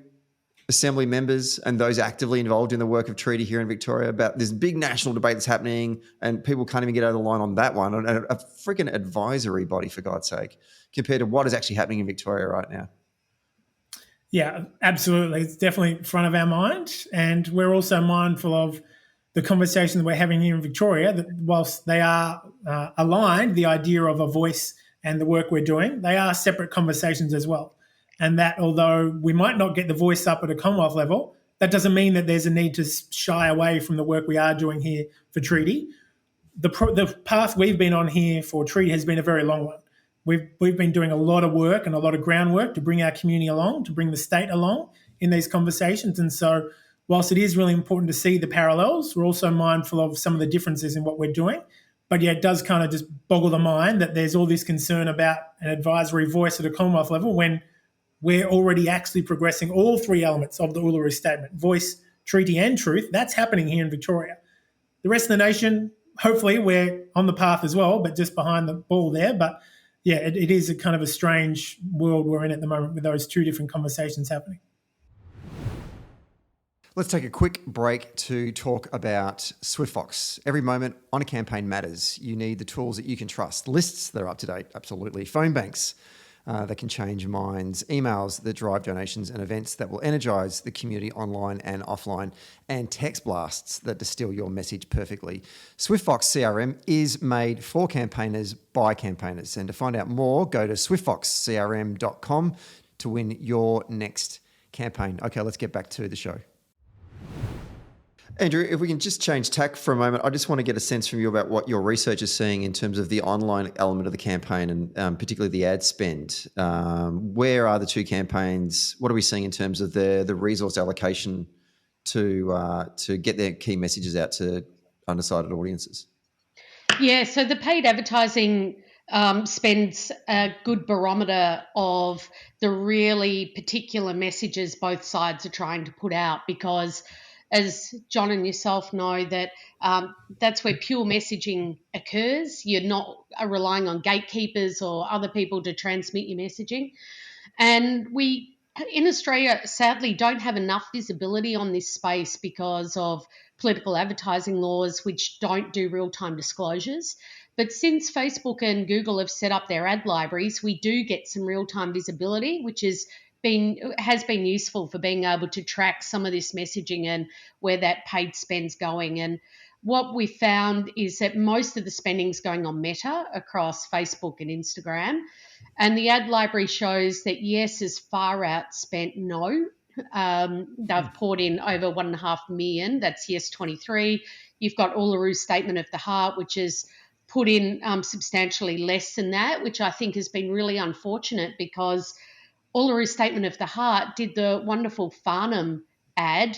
Assembly members and those actively involved in the work of treaty here in Victoria, about this big national debate that's happening and people can't even get over the line on that one, and a freaking advisory body, for God's sake, compared to what is actually happening in Victoria right now? Yeah, absolutely. It's definitely front of our mind. And we're also mindful of the conversation that we're having here in Victoria, that whilst they are aligned, the idea of a voice and the work we're doing, they are separate conversations as well. And that although we might not get the voice up at a Commonwealth level, that doesn't mean that there's a need to shy away from the work we are doing here for treaty. The path we've been on here for treaty has been a very long one. We've been doing a lot of work and a lot of groundwork to bring our community along, to bring the state along in these conversations. And so whilst it is really important to see the parallels, we're also mindful of some of the differences in what we're doing. But yeah, it does kind of just boggle the mind that there's all this concern about an advisory voice at a Commonwealth level when we're already actually progressing all three elements of the Uluru Statement: voice, treaty and truth. That's happening here in Victoria. The rest of the nation, hopefully we're on the path as well, but just behind the ball there. But yeah, it is a kind of a strange world we're in at the moment with those two different conversations happening. Let's take a quick break to talk about SwiftFox. Every moment on a campaign matters. You need the tools that you can trust. Lists that are up to date, absolutely. Phone banks that can change minds. Emails that drive donations, and events that will energise the community online and offline. And text blasts that distill your message perfectly. SwiftFox CRM is made for campaigners by campaigners. And to find out more, go to swiftfoxcrm.com. to win your next campaign. Okay, let's get back to the show. Andrew, if we can just change tack for a moment, I just want to get a sense from you about what your research is seeing in terms of the online element of the campaign and particularly the ad spend. Where are the two campaigns? What are we seeing in terms of the resource allocation to get their key messages out to undecided audiences? Yeah, so the paid advertising spends a good barometer of the really particular messages both sides are trying to put out, because as John and yourself know, that that's where pure messaging occurs. You're not relying on gatekeepers or other people to transmit your messaging. And we in Australia, sadly, don't have enough visibility on this space because of political advertising laws, which don't do real-time disclosures. But since Facebook and Google have set up their ad libraries, we do get some real-time visibility, which has been useful for being able to track some of this messaging and where that paid spend's going. And what we found is that most of the spending's going on Meta across Facebook and Instagram. And the ad library shows that yes has far outspent no. They've poured in over 1.5 million. That's yes 23. You've got Ullaru's Statement of the Heart, which is put in substantially less than that, which I think has been really unfortunate, because Ullaru's Statement of the Heart did the wonderful Farnham ad,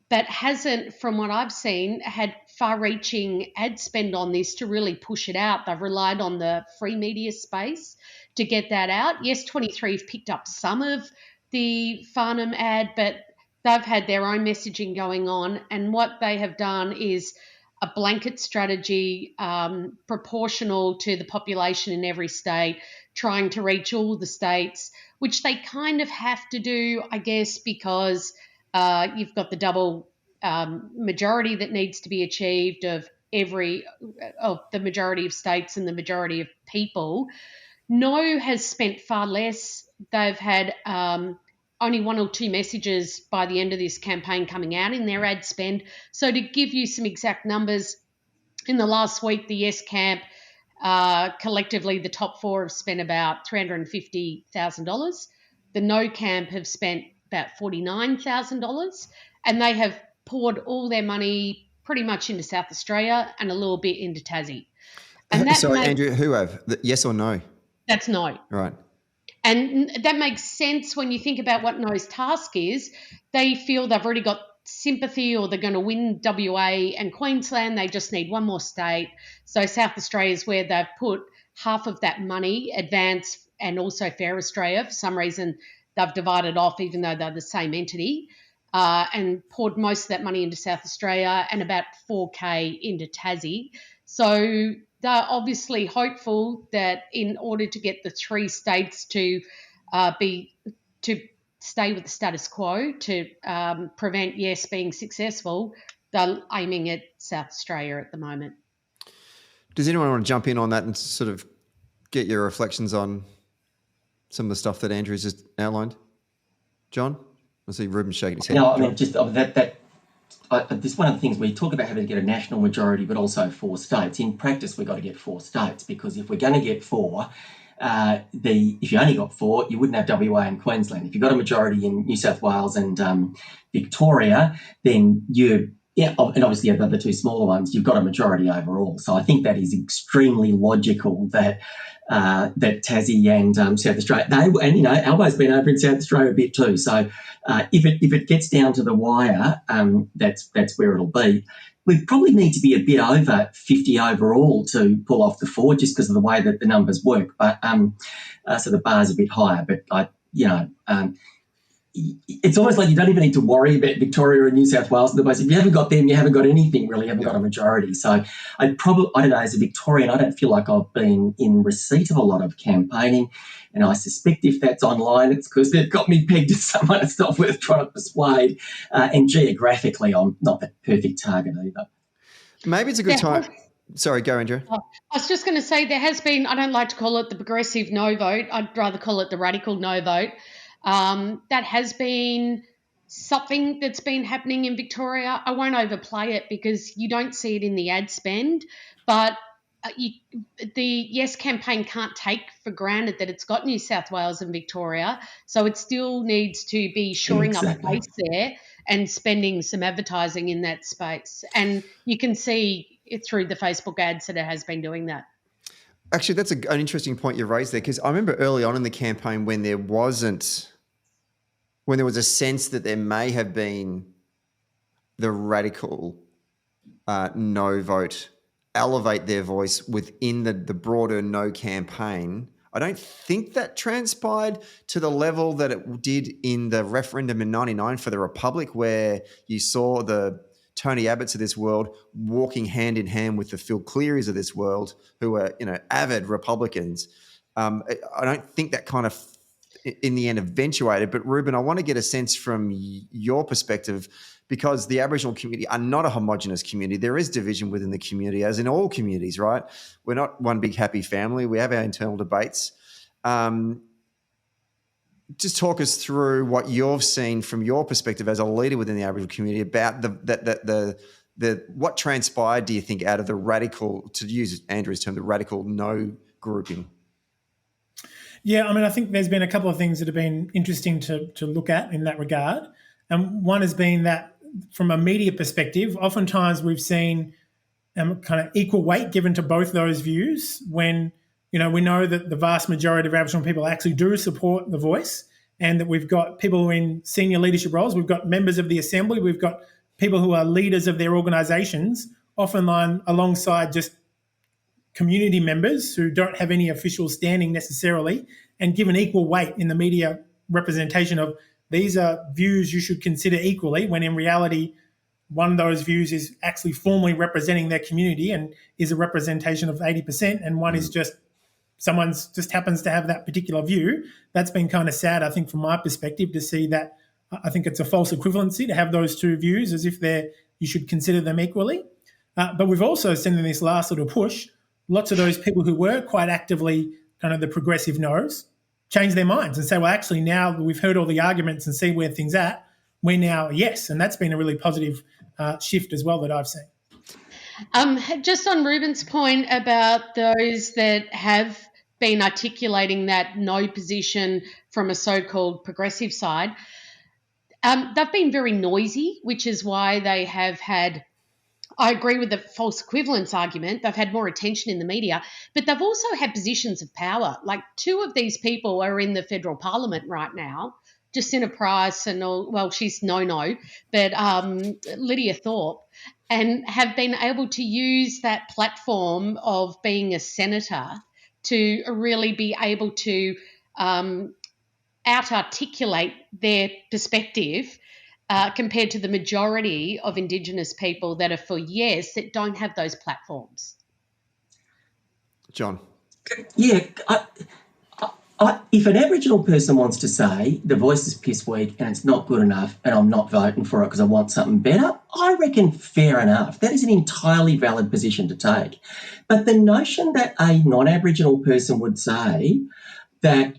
but hasn't, from what I've seen, had far-reaching ad spend on this to really push it out. They've relied on the free media space to get that out. Yes, 23 have picked up some of the Farnham ad, but they've had their own messaging going on, and what they have done is a blanket strategy proportional to the population in every state, trying to reach all the states, which they kind of have to do, I guess, because you've got the double majority that needs to be achieved of the majority of states and the majority of people. No has spent far less. They've had only 1 or 2 messages by the end of this campaign coming out in their ad spend. So to give you some exact numbers, in the last week, the Yes camp, collectively the top 4 have spent about $350,000. The No camp have spent about $49,000, and they have poured all their money pretty much into South Australia and a little bit into Tassie. And that Andrew, who have? Yes or no? That's no. Right. And that makes sense when you think about what No's task is. They feel they've already got sympathy, or they're going to win WA and Queensland. They just need one more state. So South Australia is where they've put half of that money, Advance and also Fair Australia. For some reason, they've divided off, even though they're the same entity, and poured most of that money into South Australia and about 4K into Tassie. So they're obviously hopeful that in order to get the 3 states to stay with the status quo, to prevent Yes being successful, they're aiming at South Australia at the moment. Does anyone want to jump in on that and sort of get your reflections on some of the stuff that Andrew's just outlined? John? I see Rueben shaking his head. No, I mean, just this is one of the things we talk about, having to get a national majority, but also 4 states. In practice, we've got to get 4 states, because if we're going to get 4, if you only got 4, you wouldn't have WA and Queensland. If you've got a majority in New South Wales and Victoria, then and obviously you have the other 2 smaller ones, you've got a majority overall. So I think that is extremely logical that Tassie and South Australia, Albo's been over in South Australia a bit too. So if it gets down to the wire, that's where it'll be. We probably need to be a bit over 50 overall to pull off the 4, just because of the way that the numbers work. But so the bar's a bit higher. But it's almost like you don't even need to worry about Victoria and New South Wales. If you haven't got them, you haven't got anything really. You haven't got a majority. So I don't know, as a Victorian, I don't feel like I've been in receipt of a lot of campaigning. And I suspect if that's online, it's because they've got me pegged as someone it's not worth trying to persuade. And geographically, I'm not the perfect target either. Maybe it's a good time. Sorry, go, Andrea. I was just going to say, there has been, I don't like to call it the progressive no vote. I'd rather call it the radical no vote. That has been something that's been happening in Victoria. I won't overplay it because you don't see it in the ad spend, but the Yes campaign can't take for granted that it's got New South Wales and Victoria, so it still needs to be shoring up Exactly. face there and spending some advertising in that space. And you can see it through the Facebook ads that it has been doing that. Actually, that's an interesting point you raised there, because I remember early on in the campaign when there was a sense that there may have been the radical no vote elevate their voice within the broader no campaign. I don't think that transpired to the level that it did in the referendum in 99 for the Republic, where you saw the Tony Abbotts of this world walking hand in hand with the Phil Clearys of this world, who are, avid Republicans. I don't think that kind of in the end eventuated. But Rueben, I want to get a sense from your perspective, because the Aboriginal community are not a homogenous community. There is division within the community, as in all communities, right? We're not one big happy family. We have our internal debates. Just talk us through what you've seen from your perspective as a leader within the Aboriginal community about what transpired, do you think, out of the radical, to use Andrea's term, the radical no grouping? Yeah, I mean, I think there's been a couple of things that have been interesting to look at in that regard. And one has been that from a media perspective, oftentimes we've seen kind of equal weight given to both those views when, we know that the vast majority of Aboriginal people actually do support the voice, and that we've got people in senior leadership roles. We've got members of the Assembly. We've got people who are leaders of their organisations, often alongside just community members who don't have any official standing necessarily, and given equal weight in the media representation of these are views you should consider equally, when in reality, one of those views is actually formally representing their community and is a representation of 80%, and one is just someone's just happens to have that particular view. That's been kind of sad, I think, from my perspective, to see that. I think it's a false equivalency to have those two views as if you should consider them equally. But we've also seen in this last little push, lots of those people who were quite actively kind of the progressive no's change their minds and say, well, actually, now that we've heard all the arguments and see where things are at, we're now yes. And that's been a really positive shift as well that I've seen. Just on Ruben's point about those that have been articulating that no position from a so-called progressive side, they've been very noisy, which is why they have had, I agree with the false equivalence argument, they've had more attention in the media, but they've also had positions of power. Like, two of these people are in the federal parliament right now, Jacinta Price and she's but Lydia Thorpe, and have been able to use that platform of being a senator to really be able to out-articulate their perspective compared to the majority of Indigenous people that are for yes, that don't have those platforms. John? Yeah, if an Aboriginal person wants to say the voice is piss weak and it's not good enough and I'm not voting for it because I want something better, I reckon fair enough. That is an entirely valid position to take. But the notion that a non-Aboriginal person would say that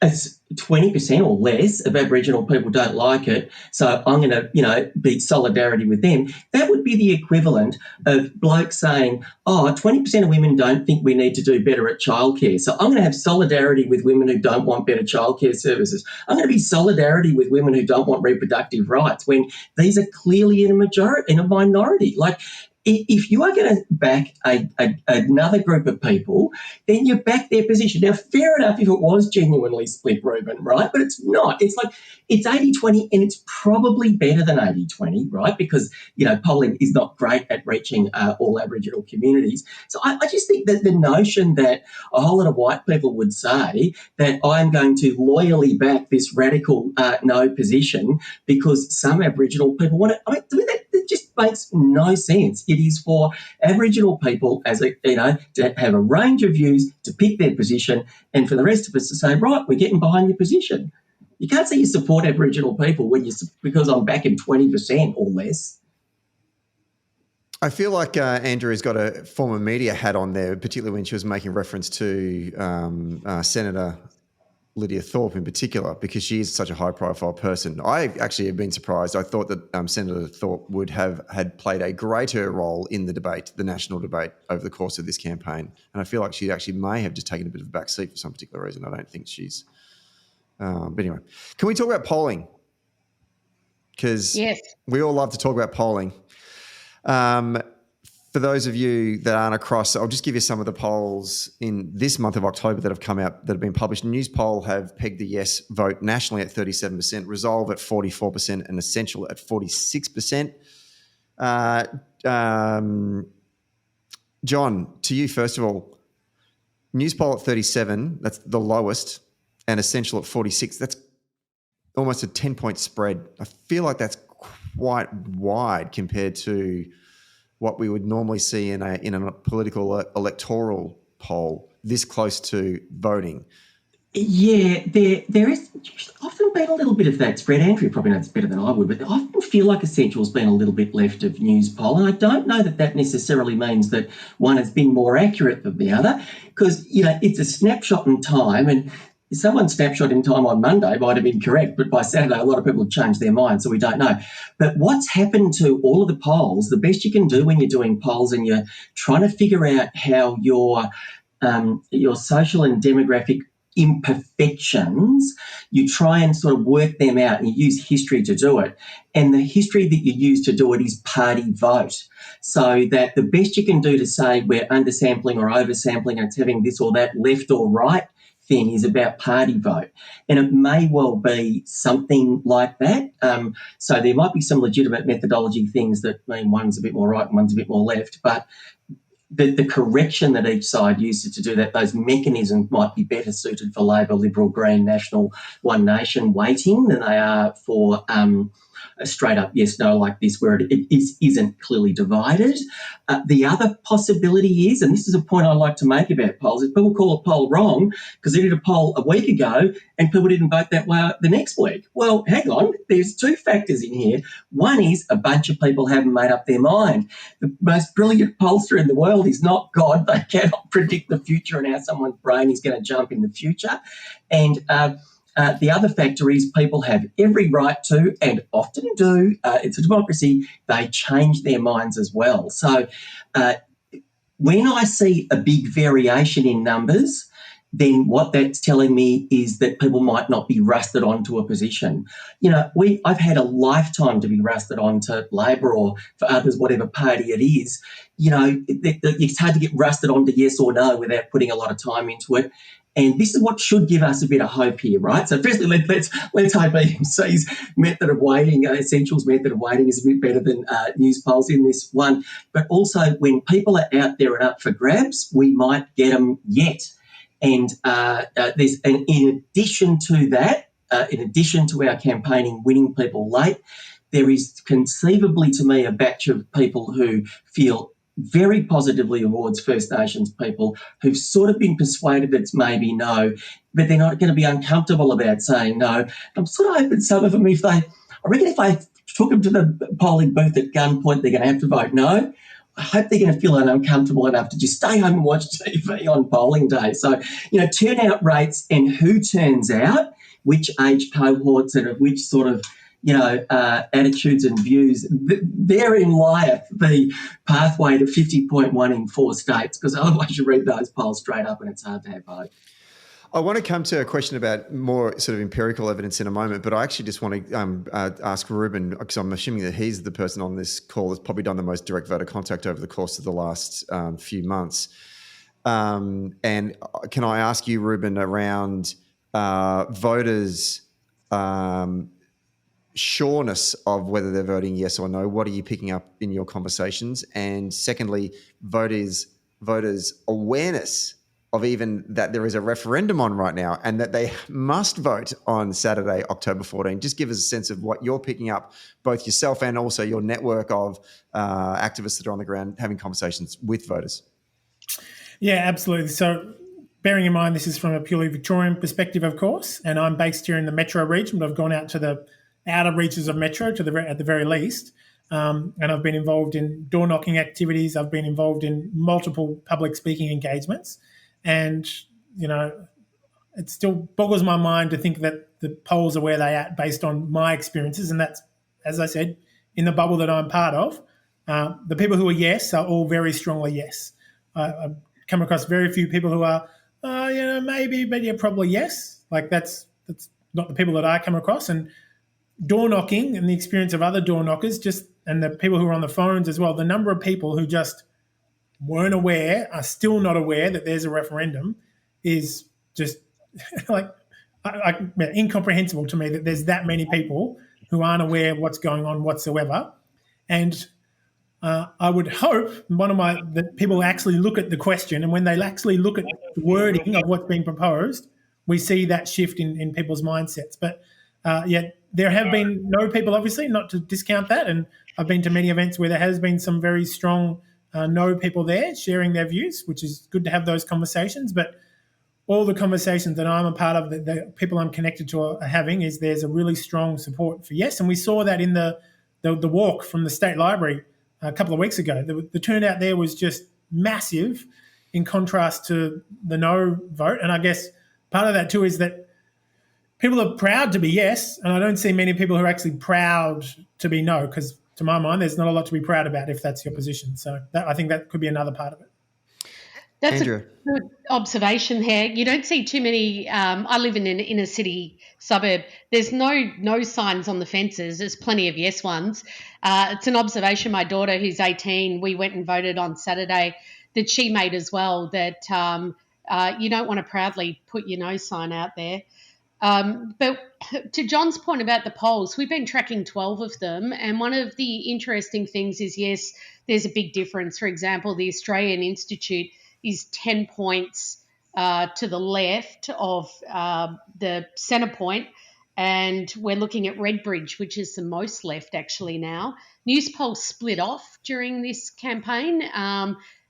as 20% or less of Aboriginal people don't like it, so I'm going to, be solidarity with them. That would be the equivalent of blokes saying, 20% of women don't think we need to do better at childcare, so I'm going to have solidarity with women who don't want better childcare services. I'm going to be solidarity with women who don't want reproductive rights, when these are clearly in a minority. Like, if you are going to back another group of people, then you back their position. Now, fair enough if it was genuinely split, Rueben, right? But it's not. It's like it's 80-20, and it's probably better than 80-20, right? Because, polling is not great at reaching all Aboriginal communities. So I just think that the notion that a whole lot of white people would say that I'm going to loyally back this radical no position because some Aboriginal people want it, that just makes no sense. It is for Aboriginal people to have a range of views, to pick their position, and for the rest of us to say, right, we're getting behind your position. You can't say you support Aboriginal people because I'm backing 20% or less. I feel like Andrea's got a former media hat on there, particularly when she was making reference to Senator Lydia Thorpe in particular, because she is such a high-profile person. I actually have been surprised. I thought that Senator Thorpe would have had played a greater role in the debate, the national debate, over the course of this campaign. And I feel like she actually may have just taken a bit of a back seat for some particular reason. I don't think she's... but anyway, can we talk about polling? Because we all love to talk about polling. For those of you that aren't across, I'll just give you some of the polls in this month of October that have come out, that have been published. News Poll have pegged the yes vote nationally at 37%, Resolve at 44%, and Essential at 46%. John, to you first of all, News Poll at 37, that's the lowest, and Essential at 46. That's almost a 10-point spread. I feel like that's quite wide compared to what we would normally see in a political electoral poll this close to voting. Yeah, there is often been a little bit of that spread. Andrea probably knows better than I would, but I often feel like Essential's been a little bit left of News Poll, and I don't know that necessarily means that one has been more accurate than the other, because, it's a snapshot in time, and someone's snapshot in time on Monday might have been correct, but by Saturday a lot of people have changed their minds, so we don't know. But what's happened to all of the polls, the best you can do when you're doing polls and you're trying to figure out how your social and demographic imperfections, you try and sort of work them out, and you use history to do it. And the history that you use to do it is party vote. So that the best you can do to say we're undersampling or oversampling and it's having this or that left or right thing is about party vote. And it may well be something like that. So there might be some legitimate methodology things that mean one's a bit more right and one's a bit more left, but the correction that each side uses to do that, those mechanisms might be better suited for Labor, Liberal, Green, National, One Nation weighting than they are for a straight up yes, no like this, where it isn't clearly divided. The other possibility is, and this is a point I like to make about polls, is people call a poll wrong because they did a poll a week ago and people didn't vote that way the next week. Well, hang on, there's two factors in here. One is a bunch of people haven't made up their mind. The most brilliant pollster in the world is not God. They cannot predict the future and how someone's brain is going to jump in the future. And the other factor is people have every right to, and often do, it's a democracy, they change their minds as well. So when I see a big variation in numbers, then what that's telling me is that people might not be rusted onto a position. I've had a lifetime to be rusted onto Labor or for others, whatever party it is. It's hard to get rusted onto yes or no without putting a lot of time into it. And this is what should give us a bit of hope here, right? So firstly, let's hope EMC's method of weighting, Essential's method of weighting is a bit better than News Polls in this one. But also when people are out there and up for grabs, we might get them yet. And in addition to that, in addition to our campaigning winning people late, there is conceivably to me a batch of people who feel very positively towards First Nations people who've sort of been persuaded that it's maybe no, but they're not going to be uncomfortable about saying no. I'm sort of hoping some of them, I reckon if I took them to the polling booth at gunpoint, they're going to have to vote no. I hope they're going to feel uncomfortable enough to just stay home and watch TV on polling day. So, turnout rates and who turns out, which age cohorts and of which sort of attitudes and views, therein lieth the pathway to 50.1 in 4 states, because otherwise you read those polls straight up and it's hard to have hope. I want to come to a question about more sort of empirical evidence in a moment, but I actually just want to ask Rueben, because I'm assuming that he's the person on this call that's probably done the most direct voter contact over the course of the last few months. And can I ask you, Rueben, around voters' sureness of whether they're voting yes or no? What are you picking up in your conversations? And secondly, voters' awareness of even that there is a referendum on right now and that they must vote on Saturday, October 14. Just give us a sense of what you're picking up, both yourself and also your network of activists that are on the ground having conversations with voters. Yeah, absolutely. So bearing in mind this is from a purely Victorian perspective, of course, and I'm based here in the Metro region, but I've gone out to the outer reaches of Metro at the very least. And I've been involved in door knocking activities. I've been involved in multiple public speaking engagements. And, it still boggles my mind to think that the polls are where they are based on my experiences, and that's, as I said, in the bubble that I'm part of. The people who are yes are all very strongly yes. I've come across very few people who are, maybe, but yeah, probably yes. Like that's not the people that I come across. And door knocking and the experience of other door knockers, and the people who are on the phones as well, the number of people who just weren't aware, are still not aware that there's a referendum, is just like incomprehensible to me that there's that many people who aren't aware of what's going on whatsoever. And I would hope that people actually look at the question, and when they actually look at the wording of what's being proposed, we see that shift in people's mindsets. But yet there have been no people, obviously, not to discount that, and I've been to many events where there has been some very strong no people there sharing their views, which is good to have those conversations. But all the conversations that I'm a part of, the people I'm connected to are having, there's a really strong support for yes. And we saw that in the walk from the State Library a couple of weeks ago. The turnout there was just massive in contrast to the no vote. And I guess part of that too is that people are proud to be yes, and I don't see many people who are actually proud to be no, because to my mind, there's not a lot to be proud about if that's your position. So I think that could be another part of it. That's Andrea. a good observation here. You don't see too many. I live in an inner city suburb. There's no signs on the fences. There's plenty of yes ones. It's an observation my daughter, who's 18, we went and voted on Saturday, that she made as well, that you don't want to proudly put your no sign out there. But to John's point about the polls, we've been tracking 12 of them, and one of the interesting things is, yes, there's a big difference. For example, the Australian Institute is 10 points to the left of the centre point, and we're looking at Redbridge, which is the most left actually now. Newspoll split off during this campaign.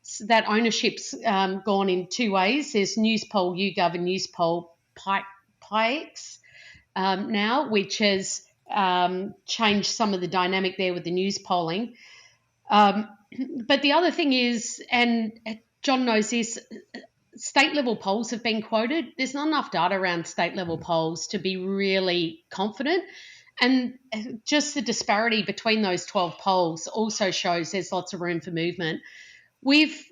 So that ownership's gone in two ways. There's Newspoll YouGov and Newspoll Pikes now, which has changed some of the dynamic there with the news polling. But the other thing is, and John knows this, state-level polls have been quoted. There's not enough data around state-level polls to be really confident. And just the disparity between those 12 polls also shows there's lots of room for movement. We've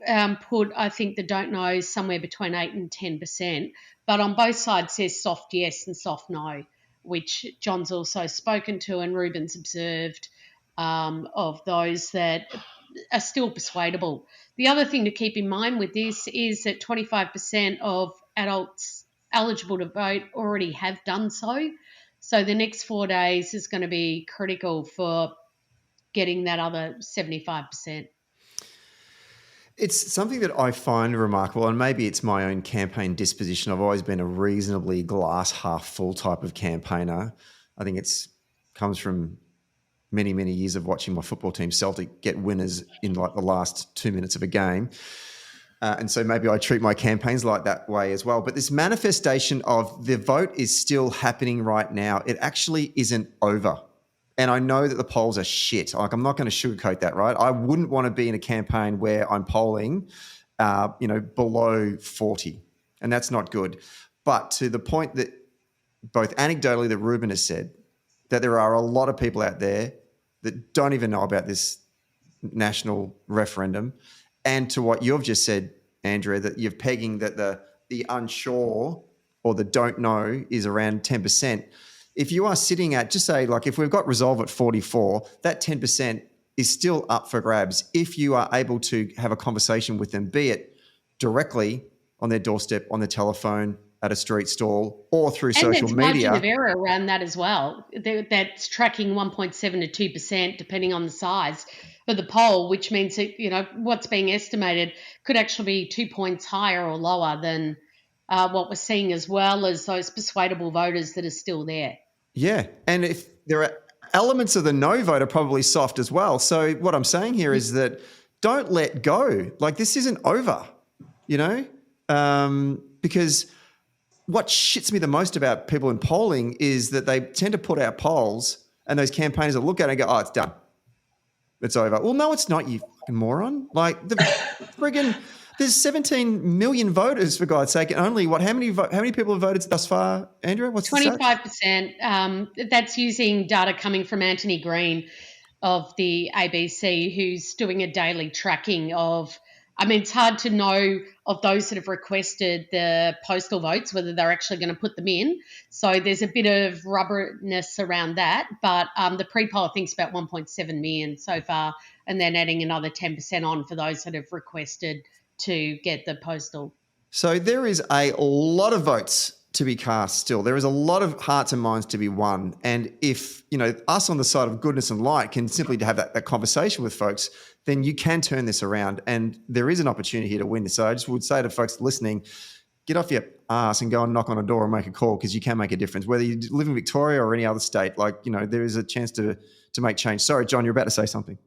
put, I think, the don't know somewhere between 8 and 10%, but on both sides there's soft yes and soft no, which John's also spoken to and Ruben's observed of those that are still persuadable. The other thing to keep in mind with this is that 25% of adults eligible to vote already have done so. So the next 4 days is going to be critical for getting that other 75%. It's something that I find remarkable, and maybe it's my own campaign disposition. I've always been a reasonably glass half full type of campaigner. I think it's comes from many, many years of watching my football team Celtic get winners in like the last 2 minutes of a game. And so maybe I treat my campaigns like that way as well. But this manifestation of the vote is still happening right now. It actually isn't over. And I know that the polls are shit. Like, I'm not going to sugarcoat that, right? I wouldn't want to be in a campaign where I'm polling, below 40, and that's not good. But to the point that both anecdotally that Rueben has said, that there are a lot of people out there that don't even know about this national referendum, and to what you've just said, Andrea, that you're pegging that the unsure or the don't know is around 10%. If you are sitting at, just say, like, if we've got resolve at 44, that 10% is still up for grabs if you are able to have a conversation with them, be it directly on their doorstep, on the telephone, at a street stall, or through social media. And there's margin of error around that as well. That's tracking 1.7 to 2%, depending on the size of the poll, which means that, what's being estimated could actually be 2 points higher or lower than what we're seeing, as well as those persuadable voters that are still there. Yeah, and if there are elements of the no vote are probably soft as well. So what I'm saying here is that don't let go. Like, this isn't over, because what shits me the most about people in polling is that they tend to put out polls and those campaigners will look at it and go, oh, it's done. It's over. Well, no, it's not, you fucking moron. Like, the friggin' There's 17 million voters, for God's sake, and only how many people have voted thus far, Andrea? What's the stats? 25%. That's using data coming from Anthony Green of the ABC, who's doing a daily tracking of. I mean, it's hard to know of those that have requested the postal votes whether they're actually going to put them in. So there's a bit of rubberness around that. But the pre-poll, I think, is about 1.7 million so far, and then adding another 10% on for those that have requested to get the postal. So there is a lot of votes to be cast still. There is a lot of hearts and minds to be won. And if, us on the side of goodness and light can simply have that conversation with folks, then you can turn this around. And there is an opportunity here to win. So I just would say to folks listening, get off your ass and go and knock on a door and make a call, because you can make a difference. Whether you live in Victoria or any other state, there is a chance to make change. Sorry, John, you're about to say something.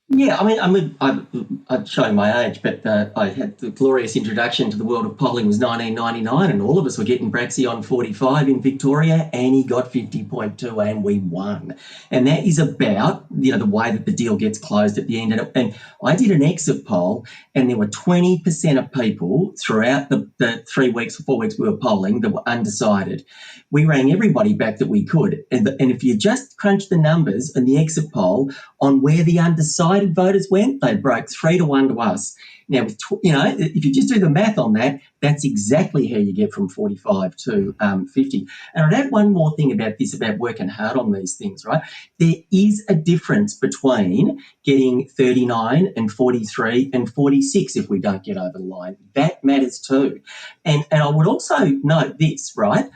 Yeah, I'm showing my age, but I had the glorious introduction to the world of polling was 1999, and all of us were getting Braxy on 45 in Victoria, and he got 50.2, and we won. And that is about, the way that the deal gets closed at the end. And I did an exit poll, and there were 20% of people throughout the 3 weeks or 4 weeks we were polling that were undecided. We rang everybody back that we could. And if you just crunch the numbers in the exit poll on where the undecided voters went, they broke 3-1 to us. Now, if you just do the math on that, that's exactly how you get from 45 to 50. And I'd add one more thing about this, about working hard on these things, right? There is a difference between getting 39 and 43 and 46 if we don't get over the line. That matters too. And I would also note this, right?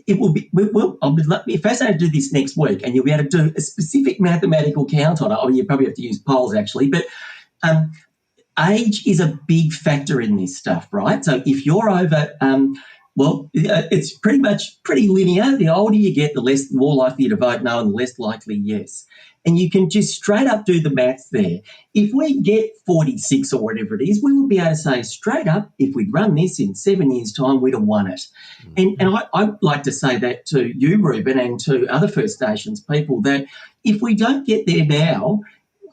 It will be. I'll be fascinated to do this next week, and you'll be able to do a specific mathematical count on it. Oh, you probably have to use polls actually, but age is a big factor in this stuff, right? So if you're over, it's pretty linear. The older you get, the more likely to vote no, and the less likely yes. And you can just straight up do the maths there. If we get 46 or whatever it is, we will be able to say straight up, if we'd run this in 7 years' time, we'd have won it. Mm-hmm. And I'd like to say that to you, Rueben, and to other First Nations people, that if we don't get there now,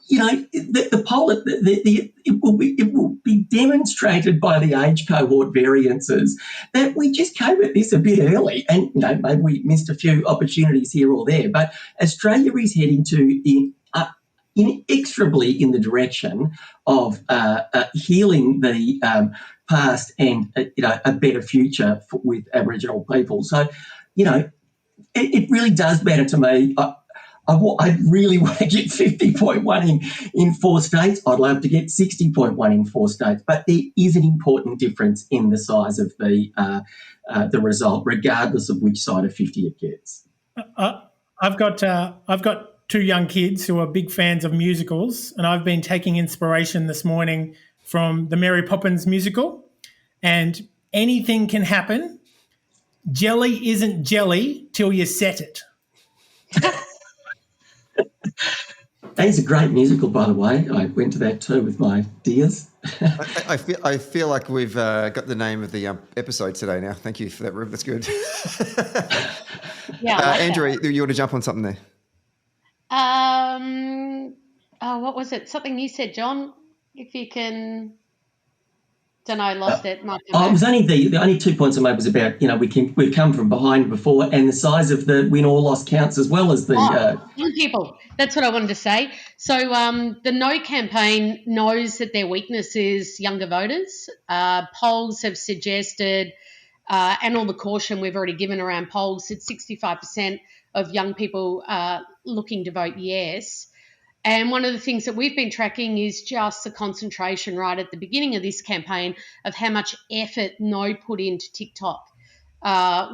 the poll, it will be demonstrated by the age cohort variances that we just came at this a bit early, and maybe we missed a few opportunities here or there. But Australia is heading inexorably in the direction of healing the past and a better future with Aboriginal people. So it really does matter to me. I really want to get 50.1 in 4 states. I'd love to get 60.1 in 4 states. But there is an important difference in the size of the result, regardless of which side of 50 it gets. I've got 2 young kids who are big fans of musicals, and I've been taking inspiration this morning from the Mary Poppins musical. And anything can happen. Jelly isn't jelly till you set it. That is a great musical, by the way. I went to that too with my dears. I feel like we've got the name of the episode today now. Thank you for that, Rube. That's good. Yeah, Andrea, you want to jump on something there? What was it? Something you said, John? If you can. Don't know, I lost it. It was only the only 2 points I made was about, we've come from behind before, and the size of the win or loss counts as well as the young people. That's what I wanted to say. So the No campaign knows that their weakness is younger voters. Polls have suggested, and all the caution we've already given around polls, that 65% of young people are looking to vote yes. And one of the things that we've been tracking is just the concentration right at the beginning of this campaign of how much effort No put into TikTok,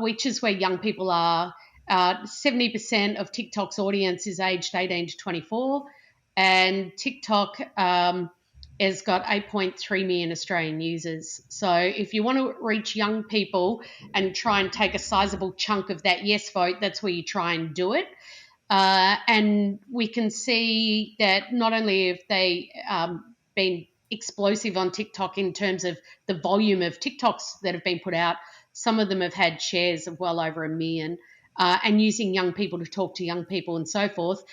which is where young people are. 70% of TikTok's audience is aged 18 to 24, and TikTok has got 8.3 million Australian users. So if you want to reach young people and try and take a sizable chunk of that yes vote, that's where you try and do it. And we can see that not only have they been explosive on TikTok in terms of the volume of TikToks that have been put out, some of them have had shares of well over 1 million, and using young people to talk to young people and so forth.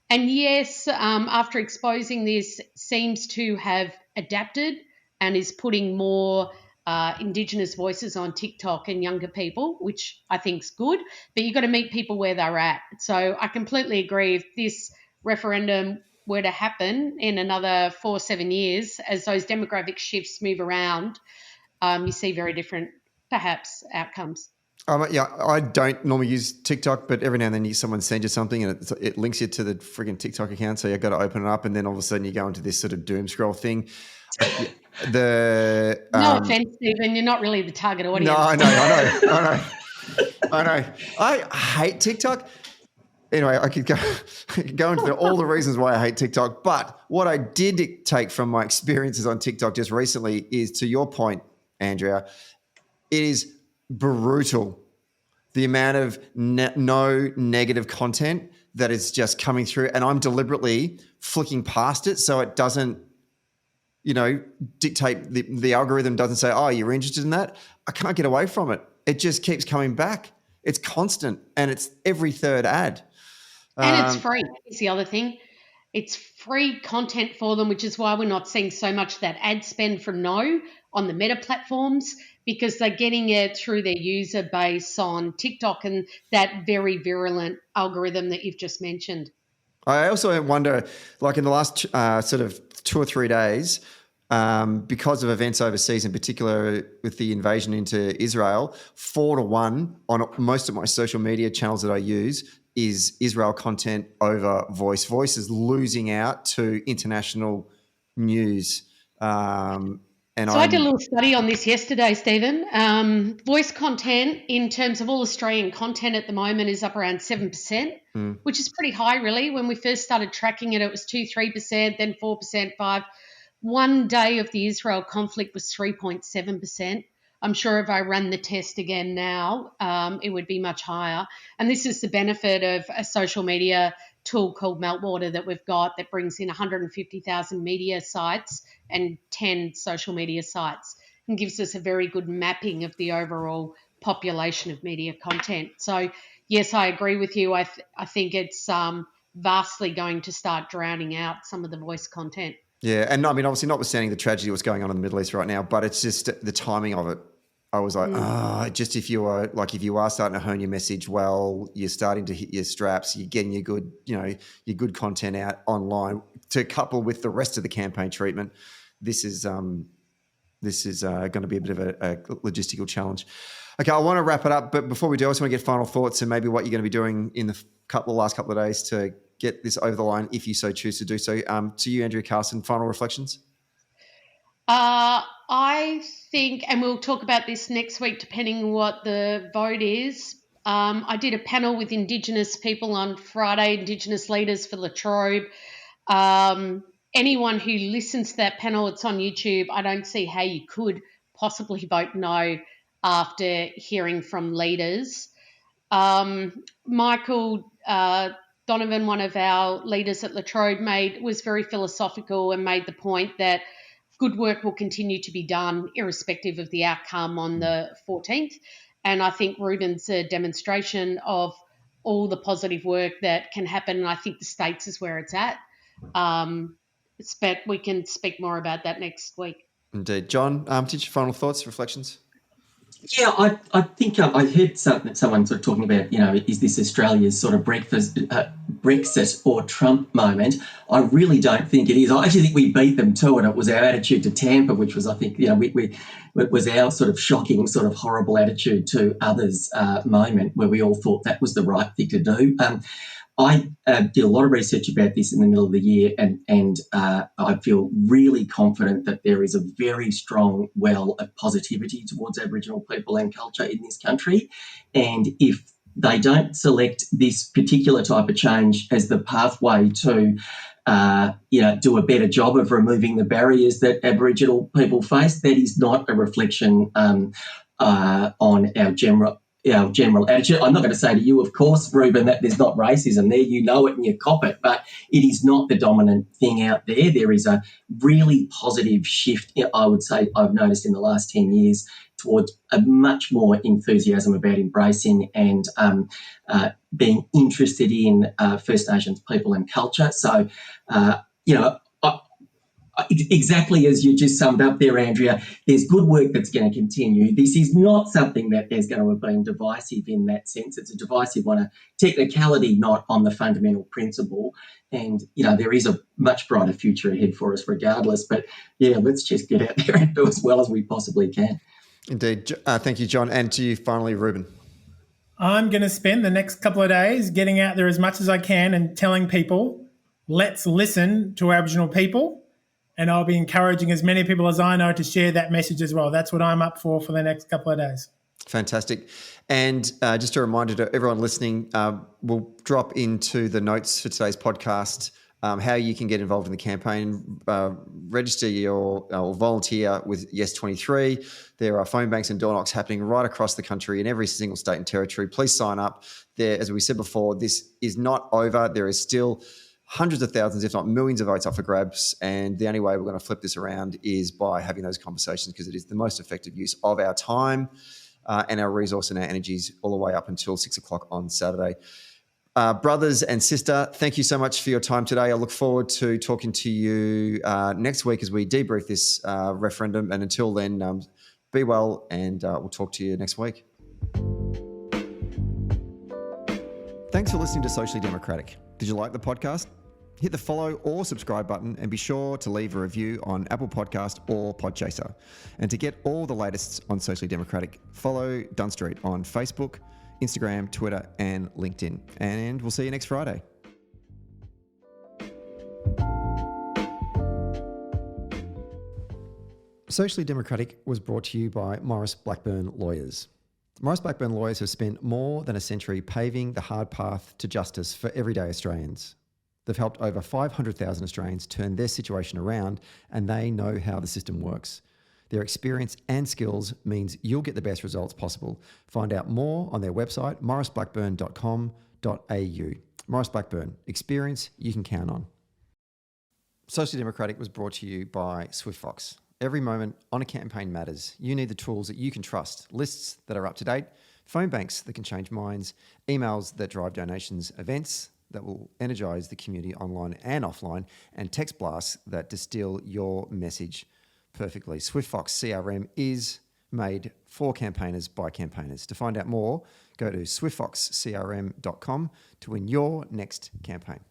And yes, after exposing this, seems to have adapted and is putting more Indigenous voices on TikTok and younger people, which I think is good, but you've got to meet people where they're at. So I completely agree. If this referendum were to happen in another 4 or 7 years, as those demographic shifts move around, you see very different, perhaps, outcomes. Yeah, I don't normally use TikTok, but every now and then someone sends you something and it links you to the frigging TikTok account, so you've got to open it up, and then all of a sudden you go into this sort of doom scroll thing. No offense, Stephen, you're not really the target audience. No, I know. I hate TikTok. Anyway, I could go into all the reasons why I hate TikTok, but what I did take from my experiences on TikTok just recently is, to your point, Andrea, it is brutal. The amount of no negative content that is just coming through, and I'm deliberately flicking past it so it doesn't, dictate, the algorithm doesn't say, oh, you're interested in that. I can't get away from it. It just keeps coming back. It's constant, and it's every third ad. And it's free is the other thing. It's free content for them, which is why we're not seeing so much of that ad spend from on the meta platforms, because they're getting it through their user base on TikTok and that very virulent algorithm that you've just mentioned. I also wonder, like in the last sort of 2 or 3 days, because of events overseas, in particular with the invasion into Israel, 4-1 on most of my social media channels that I use is Israel content over Voice. Voice is losing out to international news. I did a little study on this yesterday, Stephen. Voice content in terms of all Australian content at the moment is up around 7%, which is pretty high, really. When we first started tracking it, it was 2-3%, then 4%, 5%. One day of the Israel conflict was 3.7%. I'm sure if I ran the test again now, it would be much higher. And this is the benefit of a social media tool called Meltwater that we've got that brings in 150,000 media sites and 10 social media sites and gives us a very good mapping of the overall population of media content. So, yes, I agree with you. I think it's vastly going to start drowning out some of the voice content. Yeah, and I mean, obviously notwithstanding the tragedy what's going on in the Middle East right now, but it's just the timing of it. I was like, just if you are starting to hone your message well, you're starting to hit your straps, you're getting your good, your good content out online, to couple with the rest of the campaign treatment, this is going to be a bit of a logistical challenge. Okay, I want to wrap it up, but before we do, I just want to get final thoughts and maybe what you're going to be doing in the last couple of days to get this over the line, if you so choose to do so. To you, Andrea, Carson, final reflections? I think, and we'll talk about this next week depending on what the vote is, I did a panel with Indigenous people on Friday, Indigenous leaders for Latrobe. Anyone who listens to that panel, it's on YouTube. I don't see how you could possibly vote no after hearing from leaders. Michael Donovan, one of our leaders at Latrobe, was very philosophical and made the point that good work will continue to be done irrespective of the outcome on the 14th. And I think Ruben's a demonstration of all the positive work that can happen. And I think the States is where it's at. But we can speak more about that next week. Indeed. John, did your final thoughts, reflections? Yeah, I think I heard someone sort of talking about, is this Australia's sort of Brexit or Trump moment? I really don't think it is. I actually think we beat them too, and it was our attitude to Tampa, which was, I think, it was our sort of shocking, sort of horrible attitude to others moment where we all thought that was the right thing to do. I did a lot of research about this in the middle of the year, and I feel really confident that there is a very strong well of positivity towards Aboriginal people and culture in this country. And if they don't select this particular type of change as the pathway to do a better job of removing the barriers that Aboriginal people face, that is not a reflection on our general attitude. I'm not going to say to you, of course, Rueben, that there's not racism there. You know it and you cop it, but it is not the dominant thing out there. There is a really positive shift, I would say, I've noticed in the last 10 years towards a much more enthusiasm about embracing and being interested in First Nations people and culture. So, exactly as you just summed up there, Andrea, there's good work that's going to continue. This is not something that there's going to have been divisive in that sense. It's a divisive on a technicality, not on the fundamental principle. And, there is a much brighter future ahead for us regardless. But, yeah, let's just get out there and do as well as we possibly can. Indeed. Thank you, John. And to you finally, Rueben. I'm going to spend the next couple of days getting out there as much as I can and telling people, let's listen to Aboriginal people. And I'll be encouraging as many people as I know to share that message as well. That's what I'm up for the next couple of days. Fantastic. And just a reminder to everyone listening, we'll drop into the notes for today's podcast how you can get involved in the campaign, register or volunteer with Yes 23. There are phone banks and door knocks happening right across the country in every single state and territory. Please sign up. There, as we said before, this is not over. There is still hundreds of thousands, if not millions of votes up for grabs. And the only way we're going to flip this around is by having those conversations, because it is the most effective use of our time and our resource and our energies all the way up until 6 o'clock on Saturday. Brothers and sister, thank you so much for your time today. I look forward to talking to you next week as we debrief this referendum. And until then, be well, and we'll talk to you next week. Thanks for listening to Socially Democratic. Did you like the podcast? Hit the follow or subscribe button and be sure to leave a review on Apple Podcast or Podchaser. And to get all the latest on Socially Democratic, follow Dunn Street on Facebook, Instagram, Twitter, and LinkedIn. And we'll see you next Friday. Socially Democratic was brought to you by Maurice Blackburn Lawyers. Maurice Blackburn Lawyers have spent more than a century paving the hard path to justice for everyday Australians. They've helped over 500,000 Australians turn their situation around, and they know how the system works. Their experience and skills means you'll get the best results possible. Find out more on their website, mauriceblackburn.com.au. Maurice Blackburn, experience you can count on. Socially Democratic was brought to you by SwiftFox. Every moment on a campaign matters. You need the tools that you can trust, lists that are up to date, phone banks that can change minds, emails that drive donations, events that will energise the community online and offline, and text blasts that distill your message perfectly. SwiftFox CRM is made for campaigners by campaigners. To find out more, go to swiftfoxcrm.com to win your next campaign.